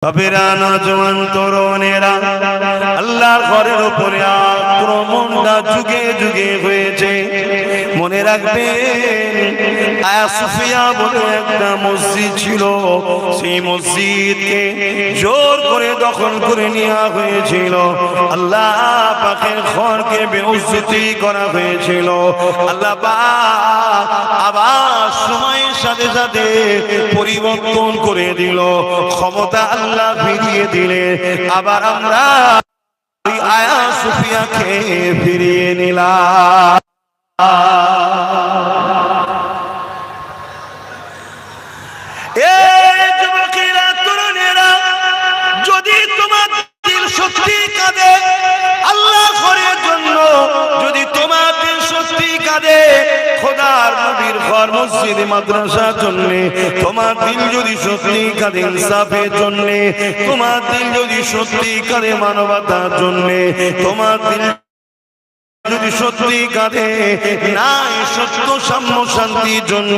বাবেরা নওজোয়ান তরুণেরা আল্লাহর ঘরের উপরে আক্রমণটা যুগে যুগে হয়েছে। মনে রাখবেন আয়া সুফিয়া বলে একটা মসজিদ ছিল, সেই মসজিদকে জোর করে দখল করে নেওয়া হয়েছিল। আল্লাহ পাকের ঘরকে বেইজ্জতি করা হয়েছিল। আল্লাহ পাক আবার সময়ের সাথে সাথে পরিবর্তন করে দিল, ক্ষমতা আল্লাহ ফিরিয়ে দিলে আবার আমরা ওই আয়া সুফিয়াকে ফিরিয়ে নিলাম। যুবকেরা তরুণেরা, যদি তোমার দিল সত্যি কাঁদে আল্লাহ ঘরের জন্য, যদি তোমার দিল সত্যি কাঁদে খোদার নবীর ঘর মসজিদ মাদ্রাসার জন্য, তোমার দিল যদি সত্যি কাঁদে ইনসাফের জন্য, তোমার দিল যদি সত্যি কাঁদে মানবতার জন্য, তোমার দিল যদি সত্যি কাঁদে নাই সত্য সাম্য শান্তির জন্য,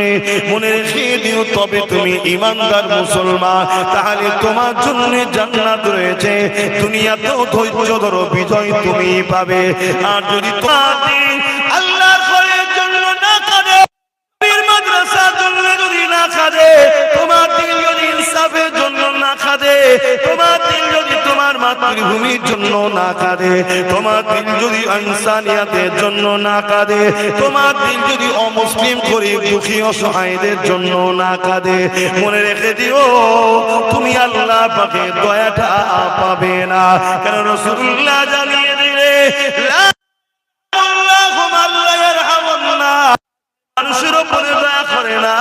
মনে রেখে দিও তবে তুমি ইমানদার মুসলমান, তাহলে তোমার জন্য জান্নাত রয়েছে। দুনিয়াতেও ধৈর্য ধরো, বিজয় তুমি পাবে। আর যদি তোমার দিল আল্লাহর ঘরের জন্য না কাঁদে, মাদ্রাসার জন্য যদি না কাঁদে, তোমার দিল যদি ইনসাফের জন্য না কাঁদে, তোমার দিল যদি তোমার মাতৃভূমির জন্য না কাঁদে, তোমার দিল যদি ইনসানিয়াতের জন্য না কাঁদে, তোমার দিল যদি অমুসলিম গরিব দুঃখী অসহায়দের জন্য না কাঁদে, মনে রেখে দিও তুমি আল্লাহ পাকের দয়াটা পাবে না। কারণ রাসূলুল্লাহ জানিয়ে দিলে মানুষের উপরে দয়া করে না,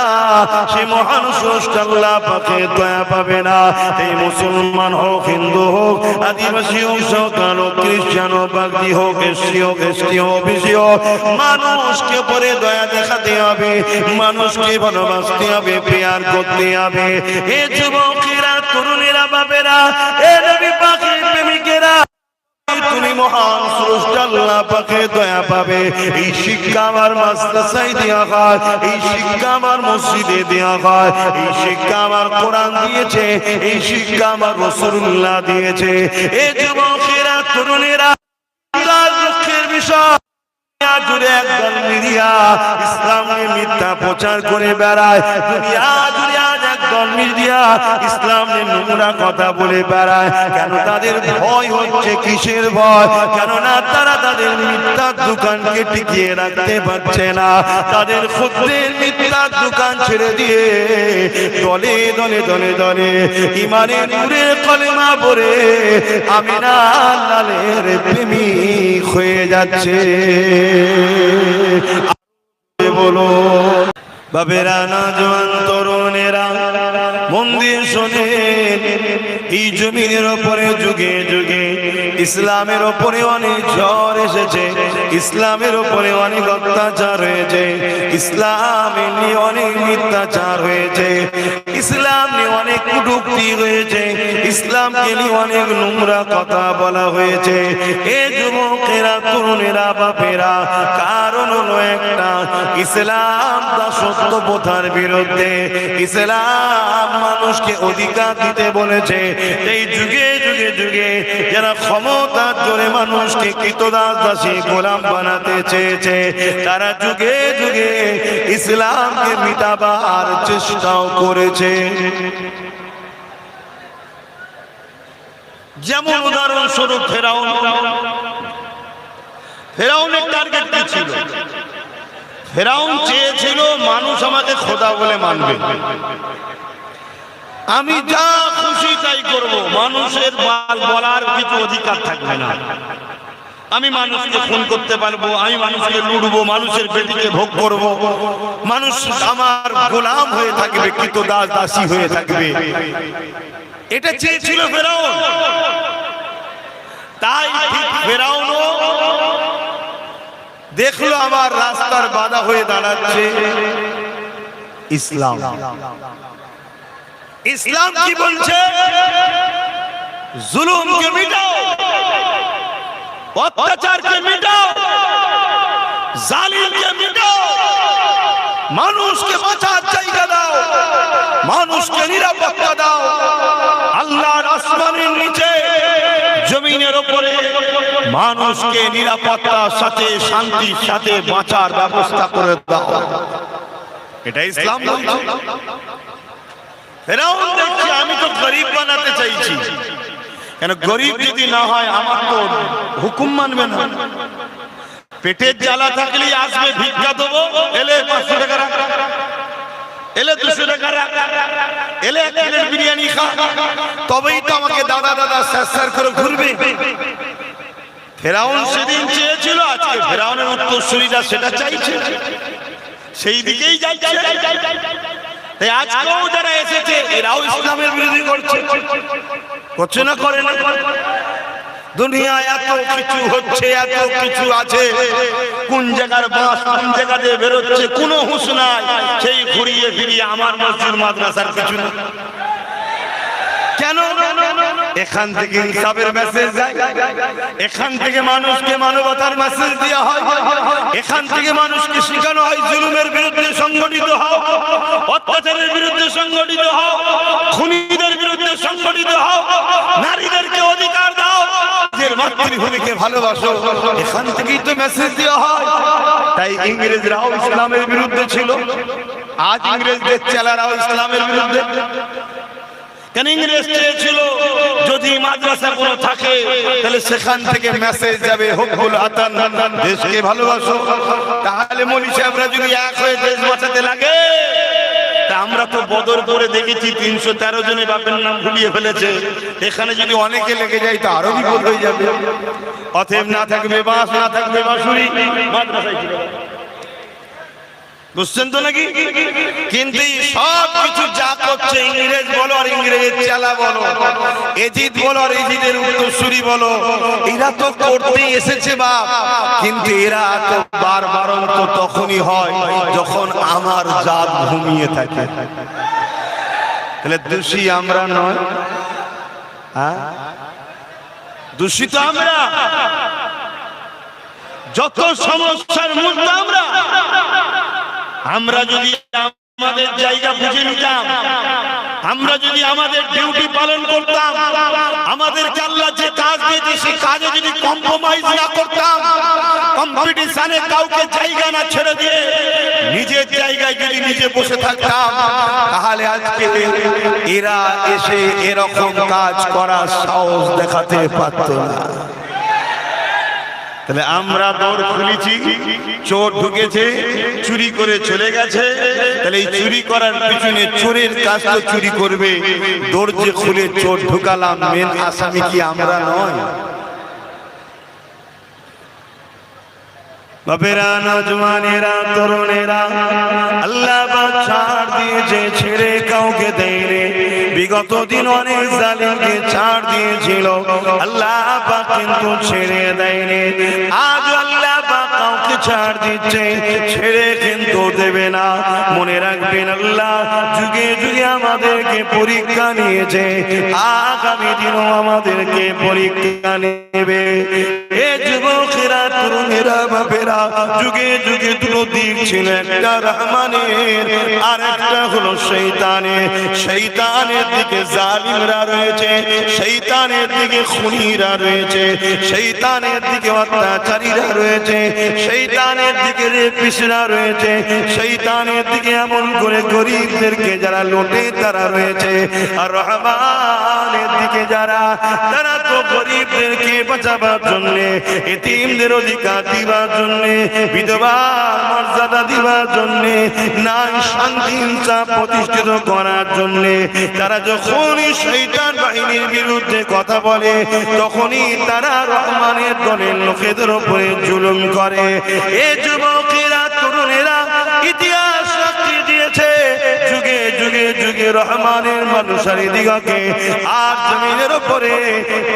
সে মহান স্রষ্টা আল্লাহ পাকের দয়া পাবে না। এই মুসলমান হোক, হিন্দু হোক, আদিবাসী হোক, সাঁওতাল হোক, খ্রিস্টান হোক, বাগদি হোক, এসসি হোক, এসটি হোক, ওবিসি হোক, মানুষকে উপরে দয়া দেখাতে হবে, মানুষকে ভালোবাসতে হবে, প্রেয়ার করতে হবে। হে যুবকেরা, তরুণেরা, বাবেরা, হে নবী পাকের প্রেমিকেরা, তুমি মহান স্রষ্টা আল্লাহ পাকের দয়া পাবে। এই শিক্ষা আমার মাদ্রাসায় দেওয়া হয়, এই শিক্ষা আমার মসজিদে দেওয়া হয়, এই শিক্ষা আমার কোরআন দিয়েছে, এই শিক্ষা আমার রাসূলুল্লাহ দিয়েছে। এই যুবকেরা, তরুণেরা, দুঃখের বিষয় জুড়ে একদল মিডিয়া ইসলামকে মিথ্যা প্রচার করে বেড়ায়। দুনিয়া জুড়ে আজ একদল মিডিয়া ইসলামের নোংরা কথা বলে বেড়ায়। কেন তাদের ভয় হচ্ছে? কিসের ভয়? কেননা তারা তাদের মিথ্যার দোকানকে টিকিয়ে রাখতে পারছে না। তাদের খুদের মিথ্যার দোকান ছেড়ে দিয়ে দলে দলে দলে দলে ইমানের নূরে কলেমা পড়ে আমিনা লালের প্রেমিক হয়ে যাচ্ছে। বলো বাবেরা, নওজোয়ান তরুণেরা, মন দিয়ে শোনেন, এই জমিনের ওপরে যুগে যুগে ইসলামের ওপরে অনেক ঝড় এসেছে, ইসলামের ওপরে অনেক অত্যাচার হয়েছে, ইসলাম নিয়ে অনেক মিথ্যাচার হয়েছে, ইসলাম নিয়ে অনেক কটূক্তি হয়েছে, ইসলামকে নিয়ে অনেক নোংরা কথা বলা হয়েছে। এ যুবকেরা, তরুণেরা, বাপেরা, কারণ হলো একটা, ইসলাম দাসত্ব প্রথার বিরুদ্ধে। ইসলাম মানুষকে অধিকার দিতে বলেছে। এই যুগে যুগে যুগে যারা ক্ষমতার জোরে মানুষকে কৃতদাস দাসী গোলাম বানাতে চেয়েছে, তারা যুগে যুগে ইসলামকে মিটাবার চেষ্টাও করেছে। যেমন উদাহরণস্বরূপ ফেরাউন, ফেরাউনের টার্গেট কি ছিল? ফেরাউন চেয়েছিল মানুষ আমাকে খোদা বলে মানবে, আমি যা খুশি তাই করব, মানুষের বলার কিছু অধিকার থাকবে না, আমি মানুষকে খুন করতে পারবো, আমি মানুষকে লুটবো, মানুষের বেটিকে ভোগ করব, মানুষ আমার গোলাম হয়ে থাকবে, কৃতদাস দাসী হয়ে থাকবে। এটা চেয়েছিল ফেরাউন। তাই ফেরাউনও দেখলো আমার রাস্তার বাধা হয়ে দাঁড়াচ্ছে ইসলাম। ইসলাম কি বলছে? জুলুমকে মিটাও, অত্যাচারকে মিটাও, জালিমকে মিটাও, মানুষকে বাঁচার জায়গা দাও, মানুষকে নিরাপত্তা দাও, আল্লাহর মানুষকে নিরাপত্তার সাথে শান্তির সাথে বাঁচার ব্যবস্থা করে দাও। এটা ইসলাম বলছে। ফেরাউন দেখছি আমি তো গরিব বানাতে চাইছি, কেন গরিব যদি না হয় আমার তো হুকুম মানবে না। পেটের জ্বালা থাকলেই আসবে ভিক্ষা দেবো, এলে 500 টাকা রাখ, এলে 200 টাকা রাখ, এলে 1 প্লেট বিরিয়ানি খা, তবেই তো আমাকে দাদা দাদা স্যার করে ঘুরবে। ফেরাউন সেদিন চেয়েছিল, আজকে ফেরাউনের উত্তরসূরিরা সেটা চাইছে, সেই দিকেই যাচ্ছে। তাই আজকেও যারা এসেছে এরাও ইসলামের বিরোধী করছে না, করে না। দুনিয়ায় এত কিছু হচ্ছে, এত কিছু আছে, কোন জায়গার বাস কোন জায়গা দিয়ে বেরোচ্ছে কোনো হুঁশ নাই। সেই ঘুরিয়ে ফিরিয়ে আমার মসজিদ মাদ্রাসার কিছু না। কেন? এখান থেকে ইনসাফের মেসেজ যায়, এখান থেকে মানুষকে মানবতার মেসেজ দেওয়া হয়, এখান থেকে মানুষকে শেখানো হয় জুলুমের বিরুদ্ধে সংগঠিত হও, অত্যাচারের বিরুদ্ধে সংগঠিত হও, খুনিদের বিরুদ্ধে সংগঠিত হও, নারীদেরকে অধিকার দাও, নিজের মাতৃভূমিকে ভালোবাসো। এখান থেকেই তো মেসেজ দেওয়া হয়। তাই ইংরেজরাও ইসলামের বিরুদ্ধে ছিল, আজ ইংরেজদের চেলারাও ইসলামের বিরুদ্ধে। কেন? ইংরেজ চেয়েছিল যদি মাদ্রাসা কোনো থাকে তাহলে সেখান থেকে মেসেজ যাবে হুব্বুল আতান, দেশকে ভালোবাসো। তাহলে মৌলী সাহেবরা যদি এক হয়ে দেশ বাঁচাতে লাগে, তা আমরা তো বদর করে দেখেছি 313 জনের বাপের নাম ভুলিয়ে ফেলেছে। এখানে যদি অনেকে লেগে যায় তো আরো বিপদ হয়ে যাবে। অতএব না থাকবে বাঁশ, না থাকবে বাঁশুরি, মাদ্রাসায় ছিল। বুঝছেন তো নাকি? কিন্তু সব কিছু যা করছে ইংরেজ বলো আর ইংরেজের চেলা বলো, এজিদ বলো আর এজিদের উত্তরসূরি বলো, এরা তো করতে এসেছে বাপ। কিন্তু এরা তো বারবার তো তখনই হয় যখন আমার জাত ঘুমিয়ে থাকে। তাহলে দোষী আমরা নয়, দূষিত আমরা। যত সমস্যার মূল আমরা যদি আমাদের জায়গা বুঝে নিতাম, আমরা যদি আমাদের ডিউটি পালন করতাম, আমাদেরকে আল্লাহ যে কাজ দিয়েছে সেই কাজে যদি কম্প্রোমাইজ না করতাম, কম্পিটিশনে কাউকে জায়গা না ছেড়ে দিয়ে নিজের জায়গায় যদি নিজে বসে থাকতাম, তাহলে আজকে এরা এসে এরকম কাজ করার সাহস দেখাতে পারত না। তাহলে আমরা দৌড় খুলেছি, চোর ঢুকেছে, চুরি করে চলে গেছে। তাহলে এই চুরি করার পিছনে চোরের কাজ তো চুরি করবে, দরজা খুলে চোর ঢুকালাম, মেন আসামি কি আমরা নয়? বাপেরা, নওজওয়ানেরা, তরুণেরা, আল্লাহ পাক ছাড় দিয়েছে, ছেড়ে কাউকে দেয়নি। বিগত দিন অনেক জালিমকে ছাড় দিয়েছিল, আল্লাহ পাক কিন্তু ছেড়ে দেয়নি। আজ আল্লাহ পাক কাউকে ছাড় দিচ্ছে, ছেড়ে কিন্তু দেবে না। মনে রাখবেন আল্লাহ যুগে যুগে আমাদেরকে পরীক্ষা নিয়েছে, আগামী দিনও আমাদেরকে পরীক্ষা নেবে। এ যুবকেরা, তরুণেরা, বাপেরা, যুগে যুগে দুটো দিক ছিল, একটা রহমানের আর একটা হলো শয়তানের। শয়তানের দিকে জালিমরা রয়েছে, শয়তানের দিকে খুনিরা রয়েছে, শয়তানের দিকে অত্যাচারীরা রয়েছে, শয়তানের দিকে রেপিস্টরা রয়েছে, শয়তানের দিকে এমন করে গরিবদেরকে যারা লোটে তারা রয়েছে। আর রহমানের দিকে যারা, তারা তো গরিবদেরকে বাঁচাবার জন্য, এতিমদের অধিকার দিবার জন্য, বিধবার মর্যাদা দিবার জন্য, নাই শান্তি প্রতিষ্ঠিত করার জন্য, তারা যখনই শয়তান বাহিনীর বিরুদ্ধে কথা বলে, তখনই তারা রহমানের দলের লোকেদের উপরে জুলুম করে। এ যুবকেরা, তরুণেরা, ইতিহাস সাক্ষী দিয়েছে যুগে যুগে যুগে রহমানের মানুষের দিগকে আর জমিনের উপরে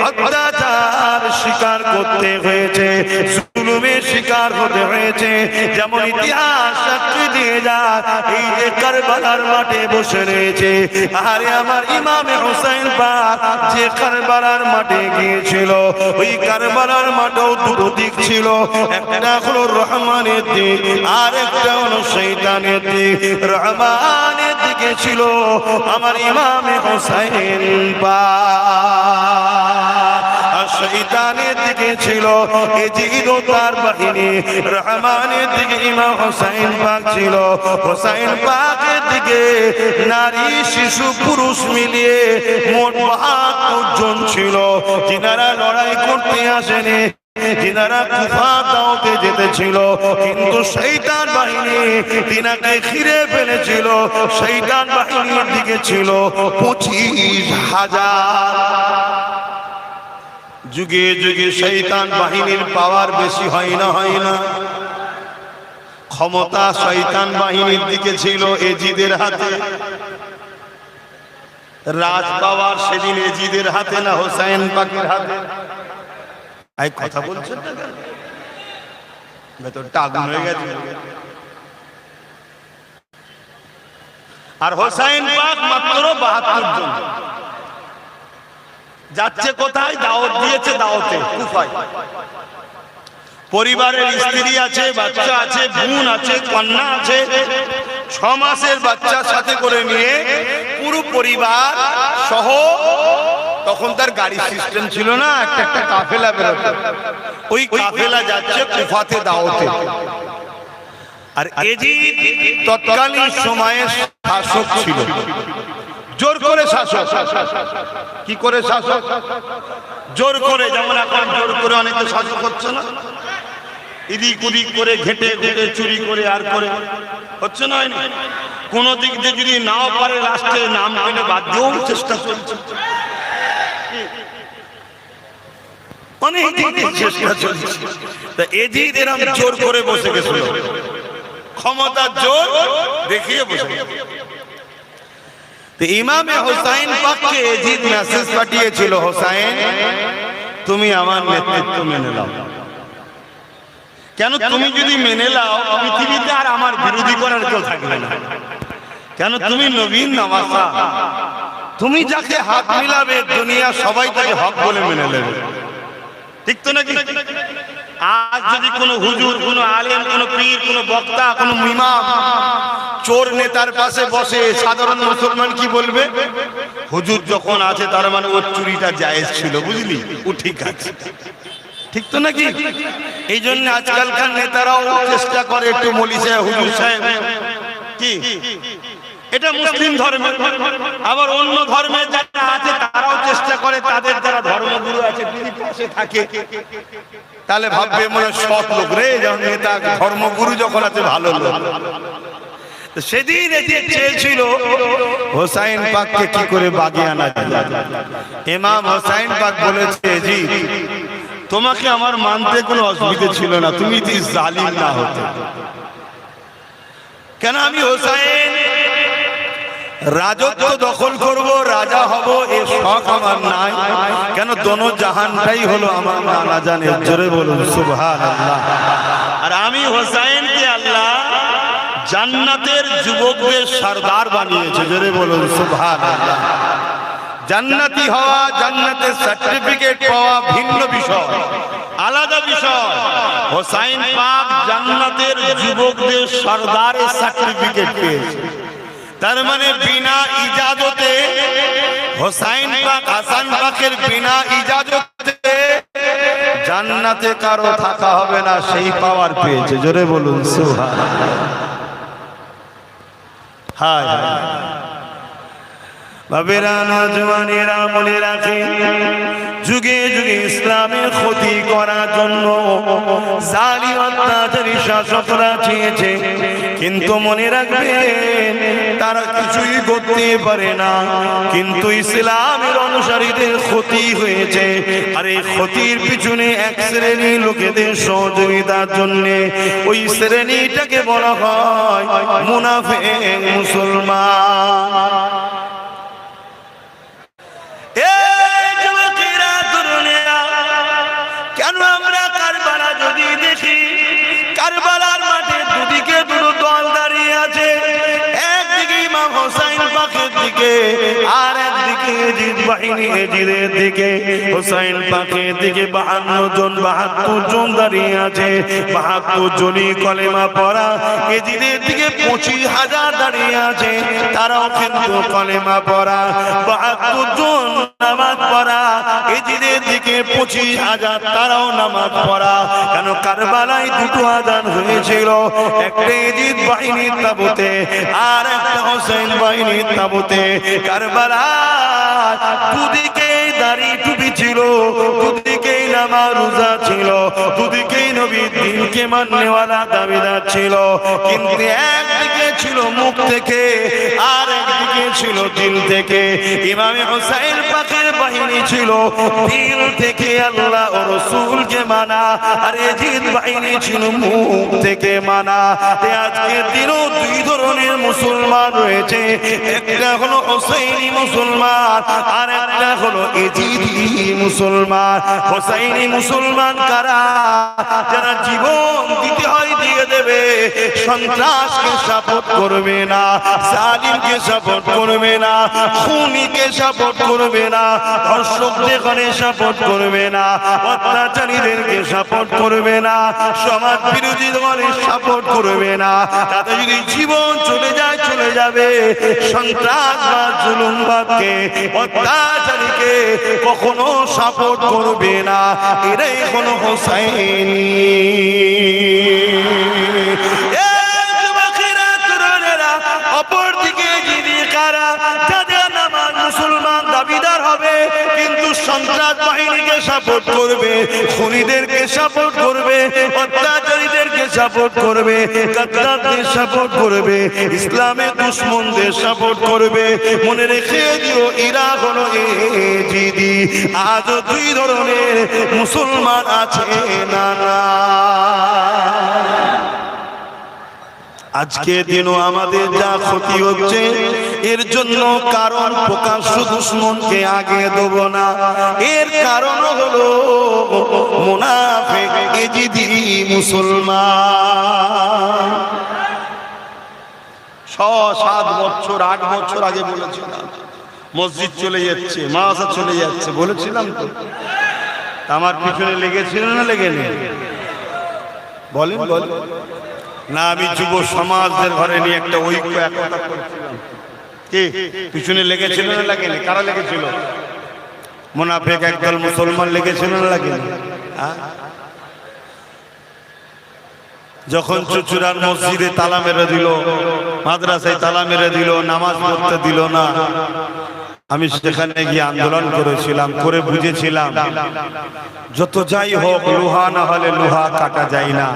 অত্যাচার স্বীকার করতে হয়েছে, জুলুমের শিকার হতে হয়েছে। যেমন ইতিহাস সাক্ষী দিয়ে যায়, এই যে কারবালার মাঠে বসে রয়েছে, আরে আমার ইমামে হুসাইন পাক যে কারবালার মাঠে গিয়েছিল, ওই কারবালার মাঠেও দুটো দিক ছিল, একটা হলো রহমানের দিক আর একটা হলো শয়তানের দিক। রহমানের দিকে ছিল আমার ইমামে হুসাইন পাক, আর শয়তানের দিকে ছিল এজিদ ও তার বাহিনী, রহমানের দিকে ইমাম হোসাইন পাক ছিল, হোসাইন পাকের দিকে নারী শিশু পুরুষ মিলিয়ে মোট ৭২ জন ছিল, যিনারা লড়াই করতে আসেনি, যিনারা কুফা দাওতে যেতেছিল। কিন্তু শয়তান বাহিনী তিনাকে ঘিরে ফেলেছিল। শয়তান বাহিনীর দিকে ছিল ২৫,০০০। যুগে যুগে শয়তান বাহিনীর পাওয়ার বেশি হয় না, হয় না? ক্ষমতা শয়তান বাহিনীর দিকে ছিল এজিদের হাতে, রাজ পাওয়ার সেদিন এজিদের হাতে না হোসাইন পাকের হাতে? এই কথা বলছেন না কেন? ভেতরটা আগুন হয়ে গেছে। আর হোসাইন পাক মাত্র ৭২ জন। যাচ্ছে কোথায়? দাওয়াত দিয়েছে, দাওয়াতে কুফায়। পরিবারের স্ত্রী আছে, বাচ্চা আছে, বোন আছে, কন্যা আছে, ৬ মাসের বাচ্চা সাথে করে নিয়ে পুরো পরিবার সহ, তখন তার গাড়ি সিস্টেম ছিল না, একটা একটা কাফেলা বেরোতো, ওই কাফেলা যাচ্ছে কুফাতে দাওয়াতে। আর এজিদ তৎকালীন সময়ে শাসক ছিল, জোর করে শাসক। কি করে শাসক? জোর করে, যেমন এখন জোর করে অনেকে শাসক হচ্ছে না, এদিক ওদিক করে ঘেটে ঘেটে চুরি করে আর করে হচ্ছে না, হয়নি? কোন দিক দিয়ে যদি নাও পারে রাষ্ট্রে নাম পেলে বাধ্য চেষ্টা চলছে, অনেক দিক দিয়ে চেষ্টা চলছে। তা এজিদ এরকম জোর করে বসে গেছিল, ক্ষমতার জোর দেখিয়ে বসে গেছে। তো ইমামে হোসাইন পাককে এজিদ মেসেজ পাঠিয়েছিল, হোসাইন তুমি আমার নেতৃত্ব মেনে নাও। কেন? তুমি যদি মেনে নাও পৃথিবীতে আর আমার বিরোধী করার কেউ থাকবে না। কেন? তুমি নবীন নওয়াসা, তুমি যাকে হাত মিলাবে দুনিয়া সবাই তাকে হক বলে মেনে নেবে, ঠিক তো নাকি? আজ যদি কোনো হুজুর, কোনো আলেম, কোনো পীর, কোনো বক্তা, কোনো ইমাম চোর নেতার পাশে বসে, সাধারণ মুসলমান কি বলবে? হুজুর যখন আছে তার মানে ওর চুরিটা জায়েজ ছিল, বুঝলি, ও ঠিক আছে, ঠিক তো নাকি? এই জন্য আজকালকার নেতারাও চেষ্টা করে একটু মৌলী সাহেব, হুজুর সাহেব, কি এটা মুসলিম ধর্মে, আবার অন্য ধর্মে যারা আছে তারাও চেষ্টা করে তাদের যারা ধর্মগুরু আছে তিনি পাশে থাকে, তাহলে ভাববে মনে সৎ লোক রে, যেমন নেতা ধর্মগুরু যখন আছে ভালো লোক। সেদিন এটি চেয়েছিল হোসাইন পাককে কি করে বাগিয়ে আনা যায়। ইমাম হোসাইন পাক বলেছে, জি তোমাকে আমার মানতে কোনো অসুবিধা ছিল না, তুমি যদি জালিম না হতে। কেন? আমি হোসাইন রাজত্ব দখল করব, রাজা হব, এ শখ আমার নাই। কেন? দোনো জাহানটাই হলো আমার নানা জানের, জোরে বলুন সুবহানাল্লাহ। আর আমি হোসাইনকে আল্লাহ জান্নাতের যুবকদের সরদার বানিয়েছে, জোরে বলুন সুবহানাল্লাহ। জান্নাতি হওয়া, জান্নাতের সার্টিফিকেট পাওয়া ভিন্ন বিষয়, আলাদা বিষয়। হোসাইন পাক জান্নাতের যুবকদের সরদারের সার্টিফিকেট পেয়েছে, তার মানে বিনা ইজাজতে হোসাইন পাক, হাসান পাকের বিনা ইজাজতে জান্নাতে কারো থাকা হবে না, সেই পাওয়ার পেয়েছে, জোরে বলুন সুবহানাল্লাহ। হায় হায় বাবেরা, নওজওয়ানেরা মনে রাখে, যুগে যুগে ইসলামের ক্ষতি করার জন্য জালিম অত্যাচারী শাসকরা চেয়েছে, কিন্তু মনে রাখবেন তারা কিছুই করতে পারে না। কিন্তু ইসলামের অনুসারীদের ক্ষতি হয়েছে, আর এই ক্ষতির পিছনে এক শ্রেণী লোকেদের সহযোগিতার জন্য ওই শ্রেণীটাকে বলা হয় মুনাফিক মুসলমান। কেন আমরা কারবালা যদি দেখি, কারবালার মাঠে দুদিকে দুটো দল দাঁড়িয়ে আছে, একদিকে ইমাম হোসাইন পাকের দিকে, আর একদিকে এজিদ বাহিনী এজিদের দিকে। হোসাইন পাকের দিকে ৭২ জন দাঁড়িয়ে আছে, ৭২ জনই কলেমা পড়া। এজিদের দিকে ২৫,০০০ দাঁড়িয়ে আছে, তারাও কিন্তু কলেমা পড়া। ৭২ জন নামাজ পড়া, এজিদের দিকে 25,000 তারাও নামাজ পড়া। কেন কারবালায় দুটো আযান হয়েছিল, একটা এজিদ বাহিনীর তাবুতে আর একটা হোসেন বাহিনীর তাবুতে। কারবালায় দুদিকে দাড়ি টুপি ছিল, দুদিকেই নামাজ রোজা ছিল, দুদিকেই নবীর দ্বীনকে মাননেওয়ালা দাবিদার ছিল। কিন্তু একদিকে ছিল মুখ থেকে আর একদিকে ছিল দিল থেকে। ইমামে হুসাইন পাকের বাহিনী ছিল দিল থেকে আল্লাহ ও রাসূলকে মানা, আর এজিদ বাহিনী ছিল মুখ থেকে মানা। আজকের দিনও দুই ধরনের মুসলমান রয়েছে, একটা হলো হুসাইনি মুসলমান আর একটা হলো এজিদি মুসলমান। হুসাইনি মুসলমান কারা? যারা জীবন দিতে হয় দিয়ে দেবে, সন্ত্রাসকে সাপোর্ট করবে না, জালিমকে সাপোর্ট করবে না, খুনিকে সাপোর্ট করবে না, ধর্ষকদের ঘরে সাপোর্ট করবে না, অত্যাচারীদেরকে সাপোর্ট করবে না, সমাজ বিরোধী দলের সাপোর্ট করবে না। তাতে যদি জীবন চলে যায় চলে যাবে। সন্ত্রাসবাদ, জুলুমবাদকে, অত্যাচারীকে কখনো সাপোর্ট করবে না। এরাই হলো হুসাইনি। অপর দিকে যিনি কারা? যাদের নামাজ মুসলমান দাবিদার হবে কিন্তু সন্ত্রাস বাহিনীকে সাপোর্ট করবে, খুনিদেরকে সাপোর্ট করবে, অত্যাচারীদেরকে সাপোর্ট করবে, গাদ্দারদের সাপোর্ট করবে, ইসলামের দুশমনদের সাপোর্ট করবে। মনে রেখে দিও, এরা হলো এজিদি। আজও দুই ধরনের মুসলমান আছে না না। আজকে দিনও আমাদের যা ক্ষতি হচ্ছে, এর জন্য কারণ প্রকাশ্য দুশমনকে আগে দেব না। এর কারণ হলো মুনাফিক এজিদি মুসলমান। 6-7 বছর 8 বছর আগে বলেছিলাম মসজিদ চলে যাচ্ছে, মাদ্রাসা চলে যাচ্ছে, বলেছিলাম তো। আমার পিছনে লেগেছিল না লেগেনি? বলেন বলেন না। আমি যুব সমাজদের ঘরে নিয়ে একটা ঐক্য একতা করছিলাম। কি পিছনে লেগেছিল না লাগেনি? কারা লেগেছিল? মুনাফিক একদল মুসলমান লেগেছিল না লাগেনি? যখন চুচুড়ার মসজিদে তালা মেরে দিল, মাদ্রাসায় তালা মেরে দিল, নামাজ পড়তে দিল না, আমি সেখানে গিয়ে আন্দোলন করেছিলাম, করে বুঝেছিলাম যত যাই হোক লোহা না হলে লোহা কাটা যায় না।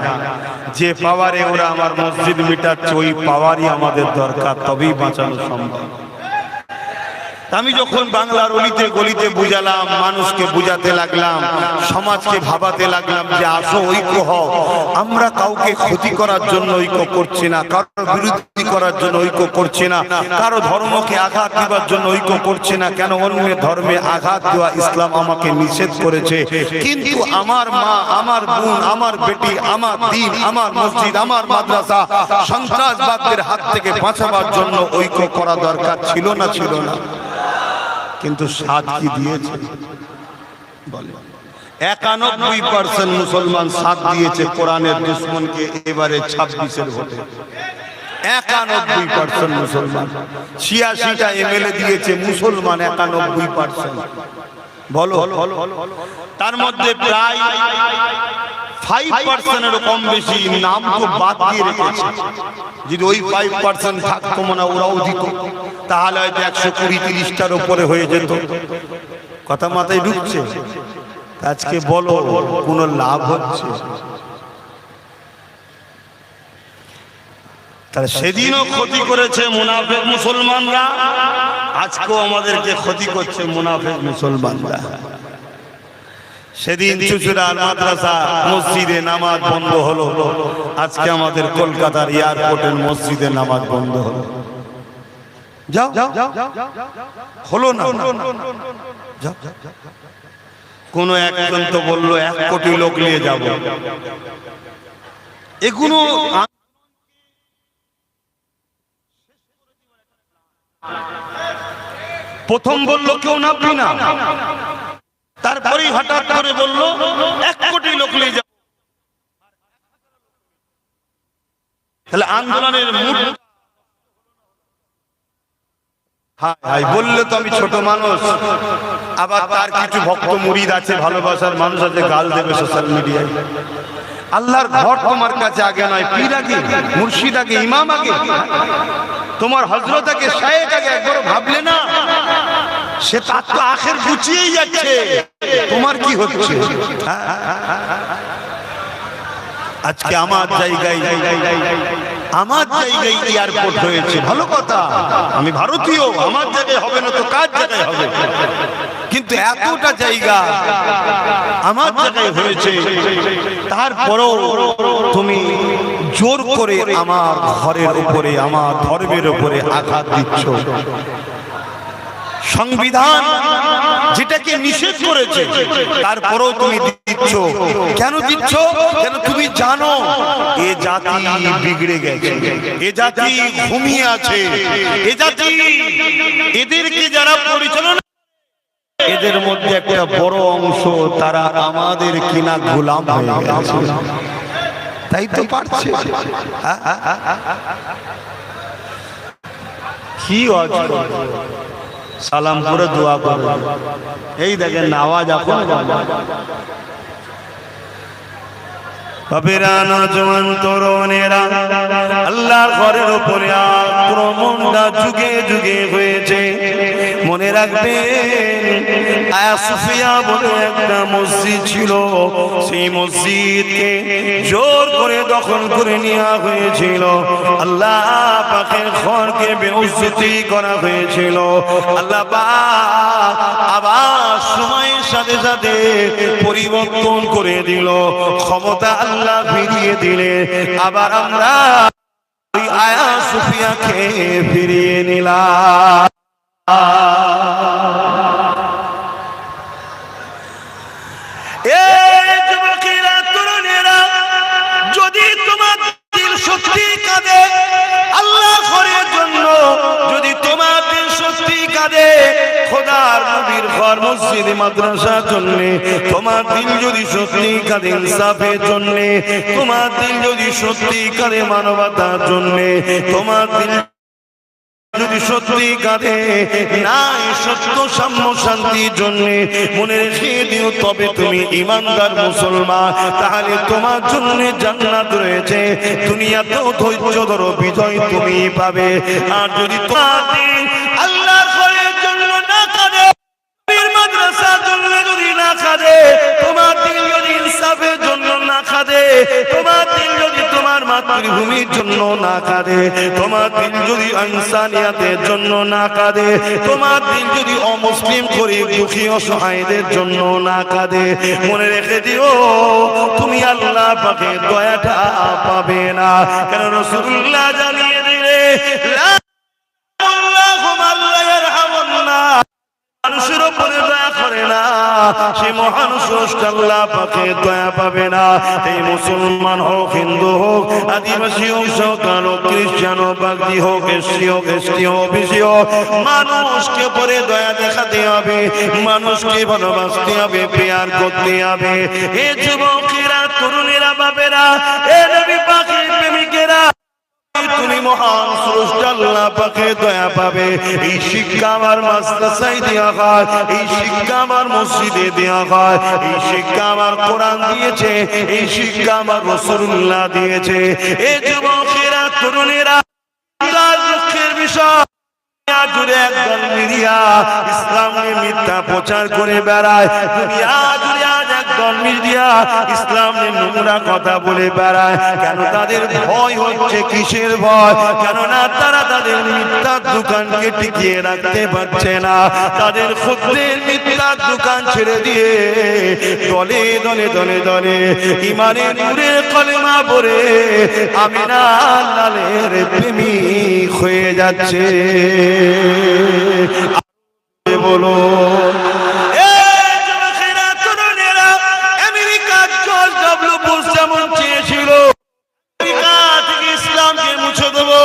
যে পাওয়ারে ওরা আমার মসজিদ মিটাচ্ছে, ওই পাওয়ারই আমাদের দরকার, তবেই বাঁচানো সম্ভব। আমি যখন বাংলার অলিতে গলিতে বুঝালাম, মানুষকে বুঝাতে লাগলাম, সমাজকে ভাবাতে লাগলাম যে আসো ঐক্য হও। আমরা কাউকে ক্ষতি করার জন্য ঐক্য করছি না, কারো বিরোধী করার জন্য ঐক্য করছি না, কারো ধর্মকে আঘাত দেওয়ার জন্য ঐক্য করছি না। কেন? অন্যের ধর্মে আঘাত দেওয়া ইসলাম আমাকে নিষেধ করেছে। কিন্তু আমার মা, আমার বোন, আমার বেটি, আমার দ্বীন, আমার মসজিদ, আমার মাদ্রাসা সন্ত্রাসবাদের হাত থেকে বাঁচাবার জন্য ঐক্য করা দরকার ছিল না ছিল না? কিন্তু সাথ কি দিয়েছে? বলে 91% মুসলমান সাথ দিয়েছে কোরআনের দুশমনকে এবারে 26-এর ভোটে। 91% মুসলমান। 86টা এমএলএ দিয়েছে মুসলমান, 91%। বলো, তার মধ্যে প্রায় 5%-এরও কম বেশি নাম তো বাদ দিয়ে রেখেছে। যদি ওই 5% থাকতো মনে ওরাও দিত, তাহলে হয়তো 120-30টার উপরে হয়ে যেত। কথা মাথায় ঢুকছে? আজকে বলো কোনো লাভ হচ্ছে? তাহলে সেদিনও ক্ষতি করেছে মুনাফিক মুসলমানরা, আজকেও আমাদেরকে ক্ষতি করছে মুনাফিক মুসলমানরা। সেদিন চুচুড়ার মাদ্রাসা মসজিদে নামাজ বন্ধ হলো, আজকে আমাদের কলকাতার এয়ারপোর্টের মসজিদে নামাজ বন্ধ হলো। যাও হলো না? কোন একজন তো বললো 1 কোটি লোক নিয়ে যাব। এগুলো প্রথম বললো কেউ নামবি না, তারপরেই হঠাৎ করে বললো 1 কোটি লোক নিয়ে যাব। তাহলে আন্দোলনের মুড বললে তো আমি ছোট মানুষ, আবার তার কিছু ভক্ত মুরিদ আছে, ভালোবাসার মানুষ আছে, গাল দেবে সোশ্যাল মিডিয়ায়। আল্লাহর ঘর তোমার কাছে আগে নয়, পীর আগে, মুর্শিদ আগে, ইমাম আগে, তোমার হযরত আগে, শায়েখ আগে। একবারও ভাবলে না? সে তার তো আখের গুছিয়েই যাচ্ছে, তোমার কি হচ্ছে? আজকে আমার জায়গায় এয়ারপোর্ট হয়েছে, ভালো কথা, আমি ভারতীয়, আমার জায়গায় হবে না তো কার জায়গায় হবে? কিন্তু এতটা জায়গা আমার জায়গায় হয়েছে, তারপরও তুমি জোর করে আমার ঘরের উপরে, আমার ধর্মের উপরে আঘাত দিচ্ছ। সংবিধান যেটাকে নিষেধ করেছে তারপরেও তুমি দিচ্ছ। কেন দিচ্ছ? কেন তুমি জানো এ জাতি বিগড়ে গেছে, এ জাতি ঘুমিয়ে আছে, এ জাতি, এদেরকে যারা পরিচালনা, এদের মধ্যে একটা বড় অংশ তারা আমাদের কিনা গোলাম হয়ে গেছে। তাই তো পারছে কি সালাম করে দোয়া করো। এই দেখেন আওয়াজ এখন বাবেরা, নওজওয়ান তরুণেরা, আল্লাহর ঘরের উপরে আক্রমণটা যুগে যুগে হয়েছে। মনে রাখবেন, আয়া সুফিয়া বলে একটা মসজিদ ছিল, সেই মসজিদকে জোর করে দখল করে নেওয়া হয়েছিল। আল্লাহ পাকের ঘরকে বেইজ্জতি করা হয়েছিল। আল্লাহ পাক আবার সময়ের সাথে সাথে পরিবর্তন করে দিল, ক্ষমতা আল্লাহ ফিরিয়ে দিলে আবার আমরা ওই আয়া সুফিয়াকে ফিরিয়ে নিলাম। যুবকেরা, তরুণেরা, যদি তোমার দিল সত্যি কাঁদে আল্লাহ ঘরের জন্য, যদি তোমার দিল সত্যি কাঁদে খোদার নবীর ঘর, মসজিদ, মাদ্রাসার জন্য, তোমার দিল যদি সত্যি কাঁদে ইনসাফের জন্য, তোমার দিল যদি সত্যি কাঁদে মানবতার জন্য, তোমার দিল যদি সত্যি কাঁদে নাই সত্য সাম্য শান্তির জন্য, মনে রেখে দিও তবে তুমি ইমানদার মুসলমান। তাহলে তোমার জন্য জান্নাত রয়েছে, দুনিয়াতেও ধৈর্য ধরো, বিজয় তুমি পাবে। আর যদি তোমার দিন আল্লাহর ঘরের জন্য না কাঁদে, মাদ্রাসার জন্য যদি না কাঁদে, তোমার দিল যদি ইনসাফের জন্য না কাঁদে, তোমার দিল যদি তোমার মাতৃভূমির জন্য না কাঁদে, তোমার দিল যদি ইনসানিয়াতের জন্য না কাঁদে, তোমার দিল যদি অমুসলিম গরিব দুঃখী অসহায়দের জন্য না কাঁদে, মনে রেখে দিও তুমি আল্লাহ পাকের দয়াটা পাবে না। কারণ রাসূলুল্লাহ জানিয়ে দিলে মানুষের উপরে দয়া করে না, সে মহান স্রষ্টা আল্লাহ পাকে দয়া পাবে না। এই মুসলমান হোক, হিন্দু হোক, আদিবাসী হোক, সাঁওতাল হোক, খ্রিস্টান হোক, বাগদি হোক, এসসি হোক, এসটি হোক, ওবিসি হোক, মানুষকে পরে দয়া দেখাতে হবে, মানুষকে ভালোবাসতে হবে, প্রেয়ার করতে হবে। এ যুবকেরা, তরুণেরা, বাবেরা, এ নবী পাকের প্রেমিকেরা, তুমি মহান স্রষ্টা আল্লাহ পাকে দয়া পাবে। এই শিক্ষা আমার মাদ্রাসায় দেওয়া হয়, এই শিক্ষা আমার মসজিদে দেওয়া হয়, এই শিক্ষা আমার কোরআন দিয়েছে, এই শিক্ষা আমার রাসূলুল্লাহ দিয়েছে। এই যুবকেরা, তরুণেরা, দুঃখের বিষয় জুড়ে একদল মিডিয়া ইসলামকে মিথ্যা প্রচার করে বেড়ায়, দুনিয়া জুড়ে আজ একদল মিডিয়া ইসলামে নোংরা কথা বলে বেড়ায়। কেন? তাদের ভয় হচ্ছে। কিসের ভয়? কেননা তারা তাদের মিথ্যার দোকানকে টিকিয়ে রাখতে পারছে না, তাদের খুদের মিথ্যার দোকান ছেড়ে দিয়ে দলে দলে দলে দলে ইমানের নূরে কলেমা পড়ে আমিনা লালের প্রেমিক হয়ে যাচ্ছে। বলো আমেরিকার জর্জ ডব্লিউ বুশ যেমন চেয়েছিল আমেরিকা থেকে ইসলামকে মুছে দেবো,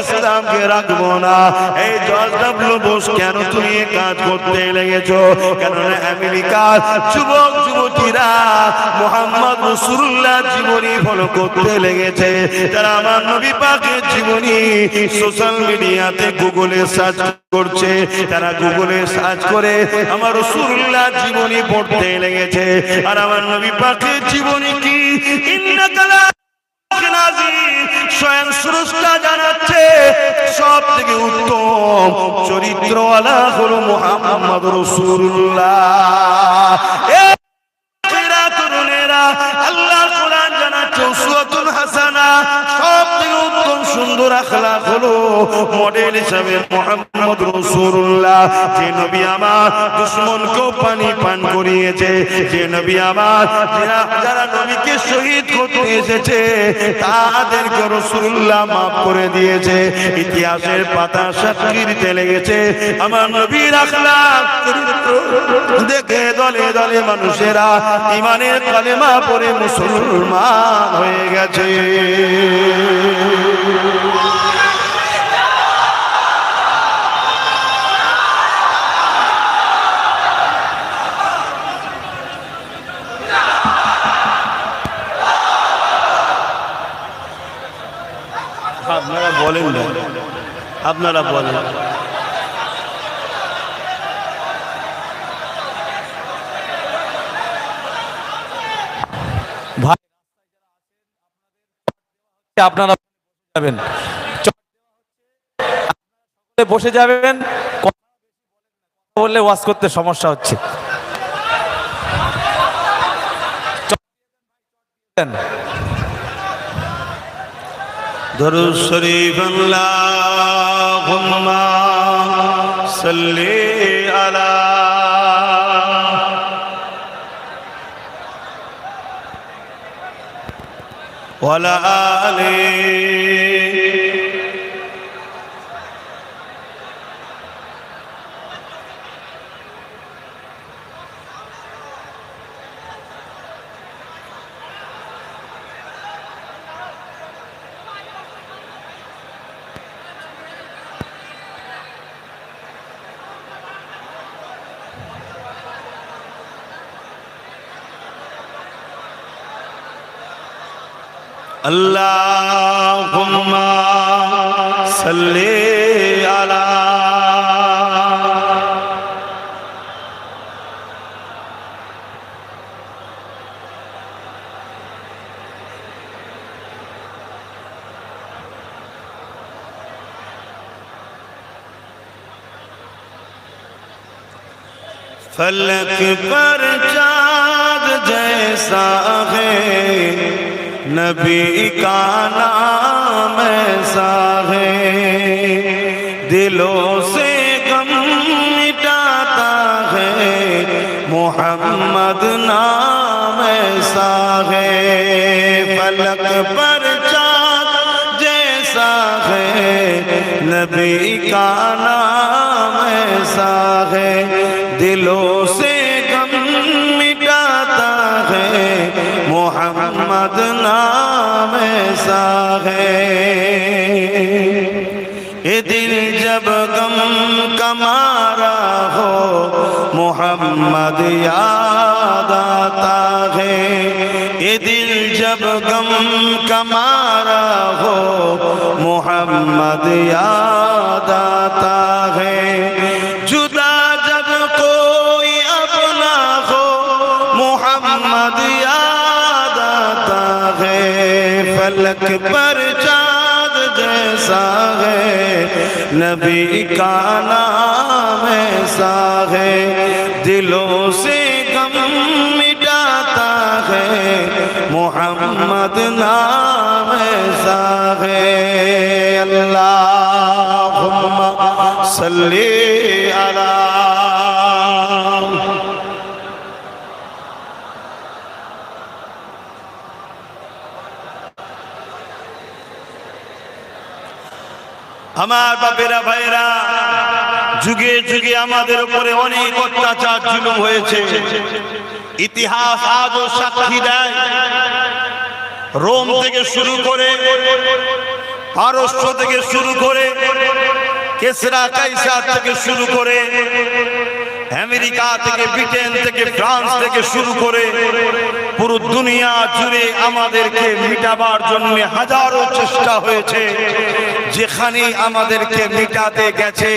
ইসলামকে রাখবো না। এই জর্জ কেন তুমি এ কাজ করতে লেগেছো? কেননা আমেরিকার যুবক যুবতীরা মুহাম্মদ রাসূলুল্লাহ জীবনী ফলো করতে লেগেছে। তারা আমার নবী পাকের জীবনী সোশ্যাল মিডিয়াতে গুগলে সার্চ করছে। তারা গুগলে সার্চ করে আমার রাসূলুল্লাহ জীবনী পড়তে লেগেছে। আর আমার নবী পাকের জীবনী কি ইন্নাকা স্বয়ং স্রষ্টা জানাচ্ছে সব থেকে উত্তম চরিত্রওয়ালা হলো মুহাম্মদ রাসূলুল্লাহ। আল্লাহর কোরআন জানাচ্ছে উসওয়াতুন হাসানা, সব থেকে উত্তম সুন্দর আখলাক হলো মডেল হিসাবে মুহাম্মদ রাসূলুল্লাহ। যে নবী আমার দুশমনকেও পানি পান করিয়েছে, যে নবী আমার যারা নবীকে শহীদ করতে এসেছে তাদেরকে রাসূলুল্লাহ মাফ করে দিয়েছে। ইতিহাসের পাতা সাক্ষী দিতে লেগেছে আমার নবীর আখলাক চরিত্র দেখে দলে দলে মানুষেরা ঈমানের কালেমা পড়ে মুসলমান হয়ে গেছে। আপনারা বলেন না, আপনারা বলেন। আপনারা যাবেন, বসে যাবেন, বললে ওয়াজ করতে সমস্যা হচ্ছে। দরুদ শরীফ আল্লাহুম্মা সাল্লি আলা ওয়ালা আলি আল্লাহুম্মা সাল্লি আলা फलक पर चाँद जैसा है नबी का नाम ऐसा है दिलों से गम मिटाता है मोहम्मद नाम ऐसा है फलक पर चाँद जैसा है नबी का नाम ऐसा है दिलों से गम मिटाता है मोहम्मद नाम ऐसा है ये दिल जब गम का मारा हो मोहम्मद याद आता है ये दिल जब गम का मारा हो मोहम्मद याद आता है जुदा जब कोई अपना हो मोहम्मद याद आता है फलक पर चाँद जैसा है नबी का नाम ऐसा है दिलों से गम मिटाता है मोहम्मद नाम ऐसा है अल्लाहुम्मा सल्ली अला আমার বাপেরা ভাইরা যুগে যুগে আমাদের উপরে অনেক অত্যাচার জুলুম হয়েছে ইতিহাস আজও সাক্ষী দেয় রোম থেকে শুরু করে পারস্য থেকে শুরু করে কেসরা কাইসার থেকে শুরু করে আমেরিকা থেকে ব্রিটেন থেকে ফ্রান্স থেকে শুরু করে পুরো দুনিয়া জুড়ে আমাদেরকে মিটাবার জন্য হাজারো চেষ্টা হয়েছে। যেখানে আমাদেরকে মিটাতে গেছে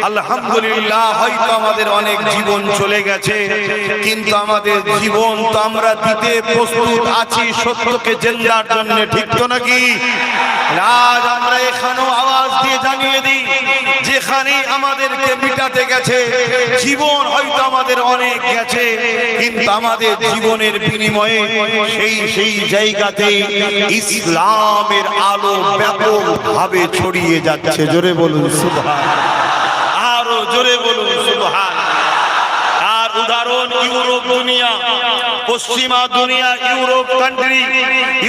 আলহামদুলিল্লাহ হয়তো আমাদের অনেক জীবন চলে গেছে, কিন্তু আমাদের জীবন তো আমরা দিতে প্রস্তুত আছি সত্যকে জিন্দার জন্য, ঠিক তো নাকি? আজ আমরা এখানেও আওয়াজ দিয়ে জানিয়ে দিই, যেখানে আমাদেরকে মিটাতে গেছে জীবন হয়তো আমাদের অনেক গেছে, কিন্তু আমাদের জীবনের বিনিময়ে সেই জায়গাতে ইসলামের আলো ব্যাপকভাবে ছড়িয়ে যাচ্ছে। জোরে বলুন সুবহান, আরো জোরে বলুন সুবহান। আর উদাহরণ ইউরোপ দুনিয়া, পশ্চিমা দুনিয়া, ইউরোপ কান্ট্রি,